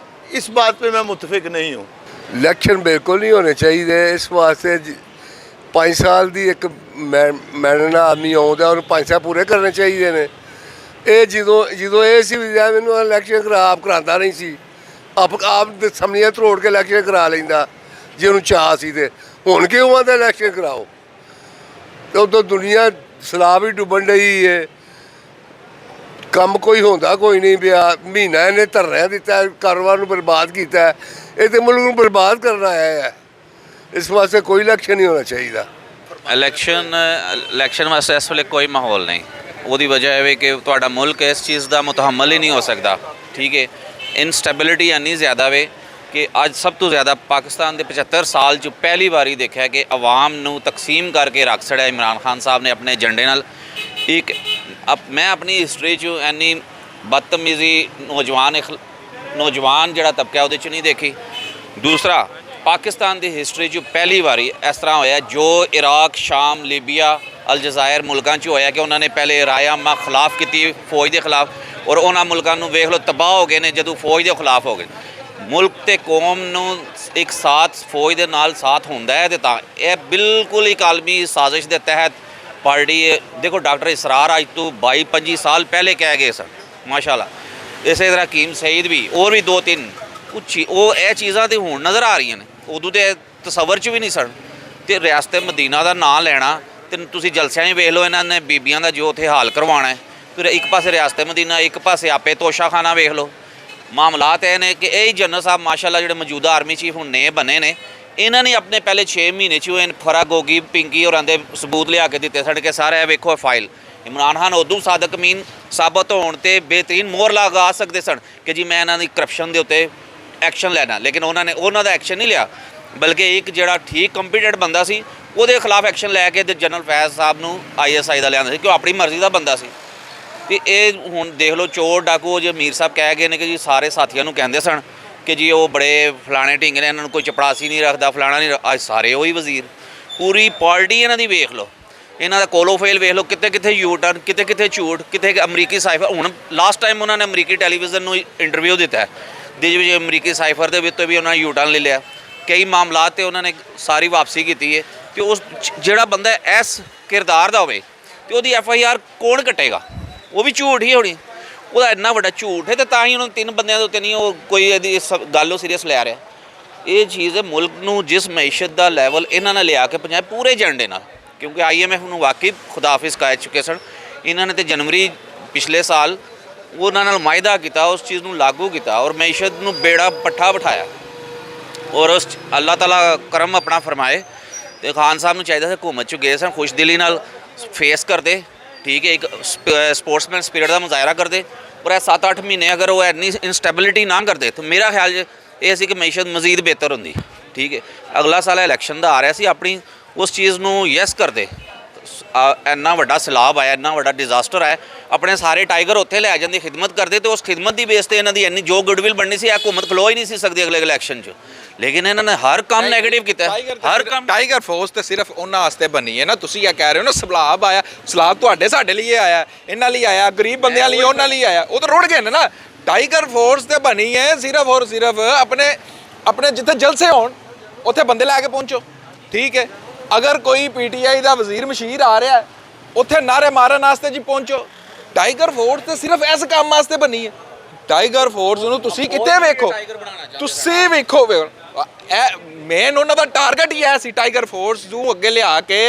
इस बात पे मैं मुतफिक नहीं हूँ। इलेक्शन बिल्कुल नहीं होने चाहिए। इस वास्ते 5 साल की एक मैडना आदमी आਉਂਦਾ ਉਹਨੂੰ 5 ਸਾਲ ਪੂਰੇ ਕਰਨੇ ਚਾਹੀਦੇ ਨੇ। ਇਹ ਜਦੋਂ ਇਹ ਸੀ ਮੈਨੂੰ ਇਲੈਕਸ਼ਨ ਆਪ ਕਰਾਉਂਦਾ ਨਹੀਂ ਸੀ, ਆਪ ਸਮਝੀਆਂ ਤਰੋੜ ਕੇ ਇਲੈਕਸ਼ਨ ਕਰਾ ਲੈਂਦਾ ਜੇ ਉਹਨੂੰ ਚਾਹ ਸੀ। ਤੇ ਹੁਣ ਕਿਉਂ ਆਉਂਦਾ ਇਲੈਕਸ਼ਨ ਕਰਾਓ? ਤੇ ਉਦੋਂ ਦੁਨੀਆ ਸਲਾਬ ਹੀ ਡੁੱਬਣ ਡਈ ਹੈ, ਕੰਮ ਕੋਈ ਹੁੰਦਾ ਕੋਈ ਨਹੀਂ ਪਿਆ। ਮਹੀਨਾ ਇਹਨੇ ਧਰਨਾ ਦਿੱਤਾ, ਕਾਰੋਬਾਰ ਨੂੰ ਬਰਬਾਦ ਕੀਤਾ। ਇਹ ਤੇ ਮੁਲਕ ਨੂੰ ਬਰਬਾਦ ਕਰਨ ਆਇਆ ਹੈ। ਇਸ ਵਾਸਤੇ ਕੋਈ ਇਲੈਕਸ਼ਨ ਨਹੀਂ ਹੋਣਾ ਚਾਹੀਦਾ। ਇਲੈਕਸ਼ਨ ਵਾਸਤੇ ਇਸ ਵੇਲੇ ਕੋਈ ਮਾਹੌਲ ਨਹੀਂ। ਉਹਦੀ ਵਜ੍ਹਾ ਇਹ ਹੈ ਕਿ ਤੁਹਾਡਾ ਮੁਲਕ ਇਸ ਚੀਜ਼ ਦਾ ਮੁਤਹਮਲ ਹੀ ਨਹੀਂ ਹੋ ਸਕਦਾ। ਠੀਕ ਹੈ, ਇਨਸਟੈਬਿਲਿਟੀ ਇੰਨੀ ਜ਼ਿਆਦਾ ਵੇ ਕਿ ਅੱਜ ਸਭ ਤੋਂ ਜ਼ਿਆਦਾ ਪਾਕਿਸਤਾਨ ਦੇ 75 ਸਾਲ 'ਚ ਪਹਿਲੀ ਵਾਰੀ ਦੇਖਿਆ ਕਿ ਆਵਾਮ ਨੂੰ ਤਕਸੀਮ ਕਰਕੇ ਰੱਖ ਛੜਿਆ ਇਮਰਾਨ ਖਾਨ ਸਾਹਿਬ ਨੇ ਆਪਣੇ ਏਜੰਡੇ ਨਾਲ। ਇੱਕ ਮੈਂ ਆਪਣੀ ਹਿਸਟਰੀ 'ਚ ਇੰਨੀ ਬਦਤਮੀਜ਼ੀ ਨੌਜਵਾਨ ਜਿਹੜਾ ਤਬਕਾ ਉਹਦੇ 'ਚ ਨਹੀਂ ਦੇਖੀ। ਦੂਸਰਾ, ਪਾਕਿਸਤਾਨ ਦੀ ਹਿਸਟਰੀ 'ਚ ਪਹਿਲੀ ਵਾਰੀ ਇਸ ਤਰ੍ਹਾਂ ਹੋਇਆ ਜੋ ਇਰਾਕ, ਸ਼ਾਮ, ਲੀਬੀਆ, ਅਲਜਜ਼ਾਇਰ ਮੁਲਕਾਂ 'ਚ ਹੋਇਆ ਕਿ ਉਹਨਾਂ ਨੇ ਪਹਿਲੇ ਰਾਇਆਮਾ ਖਿਲਾਫ ਕੀਤੀ ਫੌਜ ਦੇ ਖਿਲਾਫ, ਔਰ ਉਹਨਾਂ ਮੁਲਕਾਂ ਨੂੰ ਵੇਖ ਲਓ ਤਬਾਹ ਹੋ ਗਏ ਨੇ ਜਦੋਂ ਫੌਜ ਦੇ ਖਿਲਾਫ ਹੋ ਗਏ। ਮੁਲਕ ਤੇ ਕੌਮ ਨੂੰ ਇੱਕ ਸਾਥ ਫੌਜ ਦੇ ਨਾਲ ਸਾਥ ਹੁੰਦਾ ਹੈ ਤੇ ਤਾਂ ਇਹ ਬਿਲਕੁਲ ਇੱਕ ਆਲਮੀ ਸਾਜ਼ਿਸ਼ ਦੇ ਤਹਿਤ ਪਾਰਟੀ ਦੇਖੋ। ਡਾਕਟਰ ਇਸਰਾਰ ਅੱਜ ਤੋਂ 22-25 ਸਾਲ ਪਹਿਲੇ ਕਹਿ ਗਏ ਸਨ, ਮਾਸ਼ਾਅੱਲਾ। ਇਸੇ ਤਰ੍ਹਾਂ ਹਕੀਮ ਸਈਦ ਵੀ, ਹੋਰ ਵੀ 2-3 ਕੁਛ ਉਹ ਇਹ ਚੀਜ਼ਾਂ ਤੇ ਹੁਣ ਨਜ਼ਰ ਆ ਰਹੀਆਂ ਨੇ, ਉਦੋਂ ਤੇ ਤਸੱਵਰ 'ਚ ਵੀ ਨਹੀਂ ਸਨ। ਤੇ ਰਿਆਸਤ ਮਦੀਨਾ ਦਾ ਨਾਂ ਲੈਣਾ ਤੇ ਤੁਸੀਂ ਜਲਸਿਆਂ 'ਚ ਵੇਖ ਲਓ ਇਹਨਾਂ ਨੇ ਬੀਬੀਆਂ ਦਾ ਜੋ ਉੱਥੇ ਹਾਲ ਕਰਵਾਉਣਾ ਹੈ। ਫਿਰ ਇੱਕ ਪਾਸੇ ਰਿਆਸਤ ਮਦੀਨਾ, ਇੱਕ ਪਾਸੇ ਆਪੇ ਤੋਸ਼ਾਖਾਨਾ ਵੇਖ ਲਓ। ਮਾਮਲਾਤ ਇਹ ਨੇ ਕਿ ਇਹ ਜਨਰਲ ਸਾਹਿਬ ਮਾਸ਼ਾਅੱਲਾ ਜਿਹੜੇ ਮੌਜੂਦਾ ਆਰਮੀ ਚੀਫ ਹੁਣ ਨੇ ਬਣੇ ਨੇ, ਇਹਨਾਂ ਨੇ ਆਪਣੇ ਪਹਿਲੇ 6 ਮਹੀਨੇ 'ਚ ਫਰਾਗੋਗੀ ਪਿੰਕੀ ਹੋਰਾਂ ਦੇ ਸਬੂਤ ਲਿਆ ਕੇ ਦਿੱਤੇ ਸਨ ਕਿ ਸਾਰਾ ਇਹ ਵੇਖੋ ਫਾਈਲ। ਇਮਰਾਨ ਖਾਨ ਉਦੋਂ ਸਾਦਕ ਅਮੀਨ ਸਾਬਤ ਹੋਣ ਤੇ ਬਿਹਤਰੀਨ ਮੋਹਰ ਲਗਾ ਸਕਦੇ ਸਨ ਕਿ ਜੀ ਮੈਂ ਇਹਨਾਂ ਦੀ ਕਰਪਸ਼ਨ ਦੇ ਉੱਤੇ ਐਕਸ਼ਨ ਲੈਣਾ, ਲੇਕਿਨ ਉਹਨਾਂ ਦਾ ਐਕਸ਼ਨ ਨਹੀਂ ਲਿਆ, ਬਲਕਿ ਇੱਕ ਜਿਹੜਾ ਠੀਕ ਕੰਪੀਟੈਂਟ ਬੰਦਾ ਸੀ ਉਹਦੇ ਖਿਲਾਫ ਐਕਸ਼ਨ ਲੈ ਕੇ ਤੇ ਜਨਰਲ ਫੈਜ਼ ਸਾਹਿਬ ਨੂੰ ISI ਦਾ ਲਿਆਂਦਾ ਸੀ ਕਿ ਉਹ ਆਪਣੀ ਮਰਜ਼ੀ ਦਾ ਬੰਦਾ ਸੀ। ਤੇ ਇਹ ਹੁਣ ਦੇਖ ਲਓ ਚੋਰ ਡਾਕੂ ਜੇ ਮੀਰ ਸਾਹਿਬ ਕਹਿ ਗਏ ਨੇ ਕਿ ਜੀ ਸਾਰੇ ਸਾਥੀਆਂ ਨੂੰ ਕਹਿੰਦੇ ਸਨ ਕਿ ਜੀ ਉਹ ਬੜੇ ਫਲਾਣੇ ਢਿੰਗ ਨੇ, ਇਹਨਾਂ ਨੂੰ ਕੋਈ ਚਪੜਾਸੀ ਨਹੀਂ ਰੱਖਦਾ, ਫਲਾਣਾ ਨਹੀਂ। ਅੱਜ ਸਾਰੇ ਉਹੀ ਵਜ਼ੀਰ, ਪੂਰੀ ਪਾਰਟੀ ਇਹਨਾਂ ਦੀ ਵੇਖ ਲਓ, ਇਹਨਾਂ ਦਾ ਕੋਲੋਫੇਲ ਵੇਖ ਲਓ, ਕਿਤੇ ਕਿਤੇ ਯੂ ਟਰਨ, ਕਿਤੇ ਕਿਤੇ ਝੂਠ, ਕਿਤੇ ਅਮਰੀਕੀ ਸਾਈਫਰ। ਹੁਣ ਲਾਸਟ ਟਾਈਮ ਉਹਨਾਂ ਨੇ ਅਮਰੀਕੀ ਟੈਲੀਵਿਜ਼ਨ ਨੂੰ ਇੰਟਰਵਿਊ ਦਿੱਤਾ ਹੈ, ਜਿਹਦੇ ਵਿੱਚ ਅਮਰੀਕੀ ਸਾਈਫਰ ਦੇ ਵਿੱਚ ਵੀ ਉਹਨਾਂ ਨੇ ਯੂ ਟਰਨ ਲੈ ਲਿਆ। ਕਈ ਮਾਮਲਾਤ 'ਤੇ ਉਹਨਾਂ ਨੇ ਸਾਰੀ ਵਾਪਸੀ ਕੀਤੀ ਹੈ। ਅਤੇ ਉਸ ਜਿਹੜਾ ਬੰਦਾ ਇਸ ਕਿਰਦਾਰ ਦਾ ਹੋਵੇ ਅਤੇ ਉਹਦੀ FIR ਕੌਣ ਕੱਟੇਗਾ? ਉਹ ਵੀ ਝੂਠ ਹੀ ਹੋਣੀ। ਉਹਦਾ ਇੰਨਾ ਵੱਡਾ ਝੂਠ ਹੈ ਤੇ ਤਾਂ ਹੀ ਉਹਨਾਂ 3 ਬੰਦਿਆਂ ਦੇ ਉੱਤੇ ਨਹੀਂ ਉਹ ਕੋਈ ਇਹਦੀ ਗੱਲ ਉਹ ਸੀਰੀਅਸ ਲੈ ਰਿਹਾ। ਇਹ ਚੀਜ਼ ਹੈ ਮੁਲਕ ਨੂੰ ਜਿਸ ਮਈਸ਼ਤ ਦਾ ਲੈਵਲ ਇਹਨਾਂ ਨੇ ਲਿਆ ਕੇ ਪਹੁੰਚਾਇਆ ਪੂਰੇ ਏਜੰਡੇ ਨਾਲ, ਕਿਉਂਕਿ IMF ਨੂੰ ਵਾਕਈ ਖੁਦਾਫਿਜ਼ ਕਹਿ ਚੁੱਕੇ ਸਨ। ਇਹਨਾਂ ਨੇ ਤੇ ਜਨਵਰੀ ਪਿਛਲੇ ਸਾਲ ਉਹਨਾਂ ਨਾਲ ਮਾਇਦਾ ਕੀਤਾ, ਉਸ ਚੀਜ਼ ਨੂੰ ਲਾਗੂ ਕੀਤਾ ਔਰ ਮਈਸ਼ਤ ਨੂੰ ਬੇੜਾ ਪੱਠਾ ਬਿਠਾਇਆ। ਔਰ ਉਸ ਅੱਲਾਹ ਤਾਲਾ ਕਰਮ ਆਪਣਾ ਫਰਮਾਏ ਤੇ ਖਾਨ ਸਾਹਿਬ ਨੂੰ ਚਾਹੀਦਾ ਸੀ ਹਕੂਮਤ 'ਚ ਗਏ ਸਨ, ਖੁਸ਼ਦਿਲੀ ਨਾਲ ਫੇਸ ਕਰਦੇ, ਠੀਕ ਹੈ, ਇੱਕ ਸਪੋਰਟਸਮੈਨ ਸਪਿਰਿਟ ਦਾ ਮੁਜ਼ਾਹਰਾ ਕਰਦੇ। ਪਰ ਇਹ 7-8 ਮਹੀਨੇ ਅਗਰ ਉਹ ਇੰਨੀ ਇਨਸਟੈਬਿਲਿਟੀ ਨਾ ਕਰਦੇ ਤਾਂ ਮੇਰਾ ਖਿਆਲ ਇਹ ਸੀ ਕਿ ਮਈਸ਼ਤ ਮਜ਼ੀਦ ਬਿਹਤਰ ਹੁੰਦੀ। ਠੀਕ ਹੈ, ਅਗਲਾ ਸਾਲ ਇਲੈਕਸ਼ਨ ਦਾ ਆ ਰਿਹਾ ਸੀ, ਆਪਣੀ ਉਸ ਚੀਜ਼ ਨੂੰ ਯੈਸ ਕਰਦੇ। ਇੰਨਾ ਵੱਡਾ ਸੈਲਾਬ ਆਇਆ, ਇੰਨਾ ਵੱਡਾ ਡਿਜ਼ਾਸਟਰ ਆਇਆ, ਆਪਣੇ ਸਾਰੇ ਟਾਈਗਰ ਉੱਥੇ ਲੈ ਜਾਂਦੇ, ਖਿਦਮਤ ਕਰਦੇ ਤੇ ਉਸ ਖਿਦਮਤ ਦੀ ਬੇਸ 'ਤੇ ਇਹਨਾਂ ਦੀ ਇੰਨੀ ਜੋ ਗੁੱਡਵਿਲ ਬਣਨੀ ਸੀ, ਇਹ ਹਕੂਮਤ ਖਲੋ ਹੀ ਨਹੀਂ ਸੀ ਸਕਦੀ ਅਗਲੇ ਇਲੈਕਸ਼ਨ 'ਚ। ਲੇਕਿਨ ਇਹਨਾਂ ਨੇ ਹਰ ਕੰਮ ਨੈਗੇਟਿਵ ਕੀਤਾ, ਹਰ ਕੰਮ। ਟਾਈਗਰ ਫੋਰਸ ਤੇ ਸਿਰਫ ਉਹਨਾਂ ਵਾਸਤੇ ਬਣੀ ਹੈ ਨਾ। ਤੁਸੀਂ ਇਹ ਕਹਿ ਰਹੇ ਹੋ ਨਾ ਸਲਾਬ ਆਇਆ, ਸਲਾਬ ਤੁਹਾਡੇ ਸਾਡੇ ਲਈ ਆਇਆ, ਇਹਨਾਂ ਲਈ ਆਇਆ, ਗਰੀਬ ਬੰਦਿਆਂ ਲਈ, ਉਹਨਾਂ ਲਈ ਆਇਆ। ਉਹ ਤਾਂ ਰੁੜ ਗਏ ਨੇ ਨਾ। ਟਾਈਗਰ ਫੋਰਸ ਤੇ ਬਣੀ ਹੈ ਸਿਰਫ ਔਰ ਸਿਰਫ ਆਪਣੇ ਜਿੱਥੇ ਜਲਸੇ ਹੋਣ ਉੱਥੇ ਬੰਦੇ ਲੈ ਕੇ ਪਹੁੰਚੋ। ਠੀਕ ਹੈ, ਅਗਰ ਕੋਈ PTI ਦਾ ਵਜ਼ੀਰ ਮਸ਼ੀਰ ਆ ਰਿਹਾ ਉੱਥੇ ਨਾਰੇ ਮਾਰਨ ਵਾਸਤੇ ਜੀ ਪਹੁੰਚੋ। ਟਾਈਗਰ ਫੋਰਸ ਤੇ ਸਿਰਫ ਇਸ ਕੰਮ ਵਾਸਤੇ ਬਣੀ ਹੈ। ਟਾਈਗਰ ਫੋਰਸ ਨੂੰ ਤੁਸੀਂ ਕਿਤੇ ਵੇਖੋ, ਤੁਸੀਂ ਵੇਖੋ ਇਹ ਮੇਨ ਉਹਨਾਂ ਦਾ ਟਾਰਗੇਟ ਹੀ ਇਹ ਸੀ। ਟਾਈਗਰ ਫੋਰਸ ਨੂੰ ਅੱਗੇ ਲਿਆ ਕੇ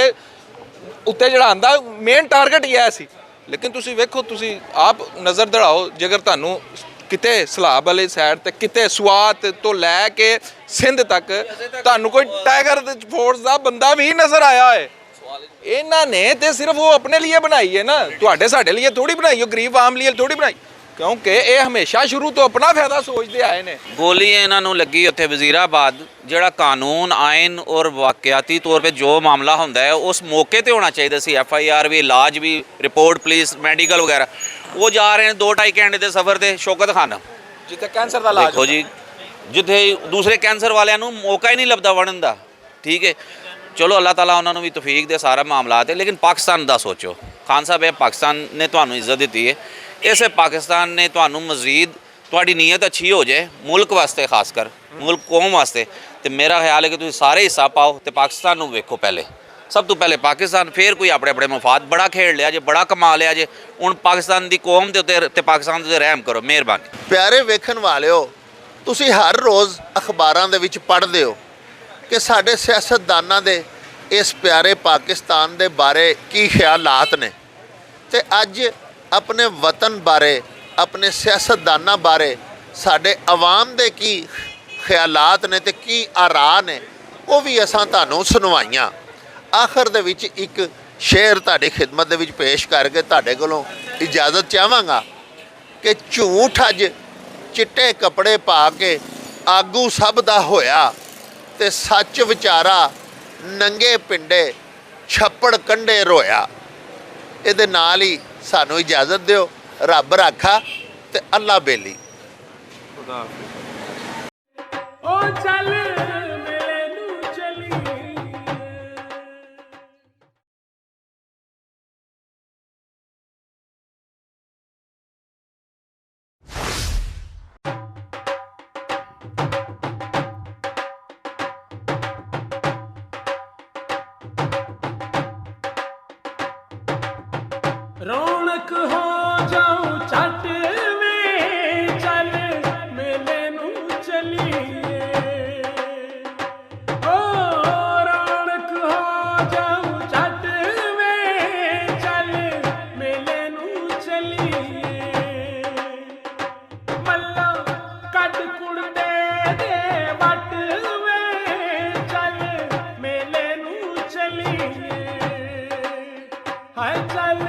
ਉੱਤੇ ਚੜਾਉਣ ਮੇਨ ਟਾਰਗੇਟ ਹੀ ਇਹ ਸੀ। ਲੇਕਿਨ ਤੁਸੀਂ ਵੇਖੋ, ਤੁਸੀਂ ਆਪ ਨਜ਼ਰ ਦੜਾਓ, ਜੇਕਰ ਤੁਹਾਨੂੰ ਕਿਤੇ ਸਲਾਬ ਵਾਲੀ ਸਾਈਡ ਤੇ ਕਿਤੇ ਸਵਾਤ ਤੋਂ ਲੈ ਕੇ ਸਿੰਧ ਤੱਕ ਤੁਹਾਨੂੰ ਕੋਈ ਟਾਈਗਰ ਫੋਰਸ ਦਾ ਬੰਦਾ ਵੀ ਨਜ਼ਰ ਆਇਆ ਹੈ। ਇਹਨਾਂ ਨੇ ਤੇ ਸਿਰਫ ਉਹ ਆਪਣੇ ਲਈ ਬਣਾਈ ਹੈ ਨਾ, ਤੁਹਾਡੇ ਸਾਡੇ ਲਈ ਥੋੜੀ ਬਣਾਈ, ਉਹ ਗਰੀਬ ਆਮ ਲਈ ਥੋੜੀ ਬਣਾਈ। ਕਿਉਂਕਿ ਇਹ ਹਮੇਸ਼ਾ ਸ਼ੁਰੂ ਤੋਂ ਆਪਣਾ ਫਾਇਦਾ ਸੋਚਦੇ ਆਏ ਨੇ। ਗੋਲੀ ਇਹਨਾਂ ਨੂੰ ਲੱਗੀ ਉੱਥੇ ਵਜ਼ੀਰਾਬਾਦ। ਜਿਹੜਾ ਕਾਨੂੰਨ ਆਇਨ ਔਰ ਵਾਕਿਆਤੀ ਤੌਰ 'ਤੇ ਜੋ ਮਾਮਲਾ ਹੁੰਦਾ ਹੈ ਉਸ ਮੌਕੇ ਤੇ ਹੋਣਾ ਚਾਹੀਦਾ ਸੀ। FIR ਵੀ, ਇਲਾਜ ਵੀ, ਰਿਪੋਰਟ ਪੁਲਿਸ, ਮੈਡੀਕਲ ਵਗੈਰਾ। ਉਹ ਜਾ ਰਹੇ ਨੇ 2-2.5 ਘੰਟੇ ਦੇ ਸਫ਼ਰ ਤੇ ਸ਼ੌਕਤ ਖਾਨਾ, ਜਿੱਥੇ ਕੈਂਸਰ ਦਾ ਇਲਾਜ ਦੇਖੋ ਜੀ, ਜਿੱਥੇ ਦੂਸਰੇ ਕੈਂਸਰ ਵਾਲਿਆਂ ਨੂੰ ਮੌਕਾ ਹੀ ਨਹੀਂ ਲੱਭਦਾ ਵੜਨ ਦਾ। ਠੀਕ ਹੈ, ਚਲੋ ਅੱਲਾਹ ਤਾਲਾ ਉਹਨਾਂ ਨੂੰ ਵੀ ਤੌਫੀਕ ਦੇ ਸਾਰਾ ਮਾਮਲਾ ਤੇ। ਲੇਕਿਨ ਪਾਕਿਸਤਾਨ ਦਾ ਸੋਚੋ ਖਾਨ ਸਾਹਿਬ, ਇਹ ਪਾਕਿਸਤਾਨ ਨੇ ਤੁਹਾਨੂੰ ਇੱਜ਼ਤ ਦਿੱਤੀ ਹੈ, ਇਸੇ ਪਾਕਿਸਤਾਨ ਨੇ ਤੁਹਾਨੂੰ ਮਜ਼ੀਦ, ਤੁਹਾਡੀ ਨੀਅਤ ਅੱਛੀ ਹੋ ਜਾਏ ਮੁਲਕ ਵਾਸਤੇ, ਖਾਸ ਕਰ ਮੁਲਕ ਕੌਮ ਵਾਸਤੇ, ਤੇ ਮੇਰਾ ਖਿਆਲ ਹੈ ਕਿ ਤੁਸੀਂ ਸਾਰੇ ਹਿੱਸਾ ਪਾਓ ਤੇ ਪਾਕਿਸਤਾਨ ਨੂੰ ਵੇਖੋ ਪਹਿਲੇ, ਸਭ ਤੋਂ ਪਹਿਲੇ ਪਾਕਿਸਤਾਨ, ਫਿਰ ਕੋਈ ਆਪਣੇ ਆਪਣੇ ਮਫਾਦ। ਬੜਾ ਖੇਡ ਲਿਆ ਜੇ, ਬੜਾ ਕਮਾ ਲਿਆ ਜੇ, ਹੁਣ ਪਾਕਿਸਤਾਨ ਦੀ ਕੌਮ ਦੇ ਉੱਤੇ ਤੇ ਪਾਕਿਸਤਾਨ ਦੇ ਉੱਤੇ ਰਹਿਮ ਕਰੋ, ਮਿਹਰਬਾਨੀ। ਪਿਆਰੇ ਵੇਖਣ ਵਾਲਿਓ, ਤੁਸੀਂ ਹਰ ਰੋਜ਼ ਅਖਬਾਰਾਂ ਦੇ ਵਿੱਚ ਪੜ੍ਹਦੇ ਹੋ ਕਿ ਸਾਡੇ ਸਿਆਸਤਦਾਨਾਂ ਦੇ ਇਸ ਪਿਆਰੇ ਪਾਕਿਸਤਾਨ ਦੇ ਬਾਰੇ ਕੀ ਖਿਆਲਾਤ ਨੇ, ਤੇ ਅੱਜ ਆਪਣੇ ਵਤਨ ਬਾਰੇ, ਆਪਣੇ ਸਿਆਸਤਦਾਨਾਂ ਬਾਰੇ ਸਾਡੇ ਆਵਾਮ ਦੇ ਕੀ ਖਿਆਲਾਤ ਨੇ ਤੇ ਕੀ ਆਰਾ ਨੇ, ਉਹ ਵੀ ਅਸਾਂ ਤੁਹਾਨੂੰ ਸੁਣਵਾਈਆਂ। ਆਖਰ ਦੇ ਵਿੱਚ ਇੱਕ ਸ਼ੇਰ ਤੁਹਾਡੀ ਖਿਦਮਤ ਦੇ ਵਿੱਚ ਪੇਸ਼ ਕਰਕੇ ਤੁਹਾਡੇ ਕੋਲੋਂ ਇਜਾਜ਼ਤ ਚਾਹਾਂਗਾ ਕਿ ਝੂਠ ਅੱਜ ਚਿੱਟੇ ਕੱਪੜੇ ਪਾ ਕੇ ਆਗੂ ਸਭ ਦਾ ਹੋਇਆ, ਤੇ ਸੱਚ ਵਿਚਾਰਾ ਨੰਗੇ ਪਿੰਡੇ ਛੱਪੜ ਕੰਢੇ ਰੋਇਆ। ਇਹਦੇ ਨਾਲ ਹੀ ਸਾਨੂੰ ਇਜਾਜ਼ਤ ਦਿਓ। ਰੱਬ ਰਾਖਾ ਤੇ ਅੱਲਾ ਬੇਲੀ। ਉਹ ਚੱਲ ਮੇਰੇ ਨੂੰ ਚਲੀ। ਰੌਣਕ ਹੋ ਜਾਉ ਛੱਟ ਵੇ, ਚੱਲ ਮੇਲੇ ਨੂੰ ਚਲੀਏ। ਓ ਰੌਣਕ ਹੋ ਜਾਉ ਛੱਟ ਵੇ, ਚੱਲ ਮੇਲੇ ਨੂੰ ਚਲੀਏ। ਮੱਲਾ ਕੱਢ ਕੁੜਤੇ ਦੇ ਵੱਟ ਵੇ, ਚੱਲ ਮੇਲੇ ਨੂੰ ਚਲੀਏ। ਹਾਏ ਚੱਲ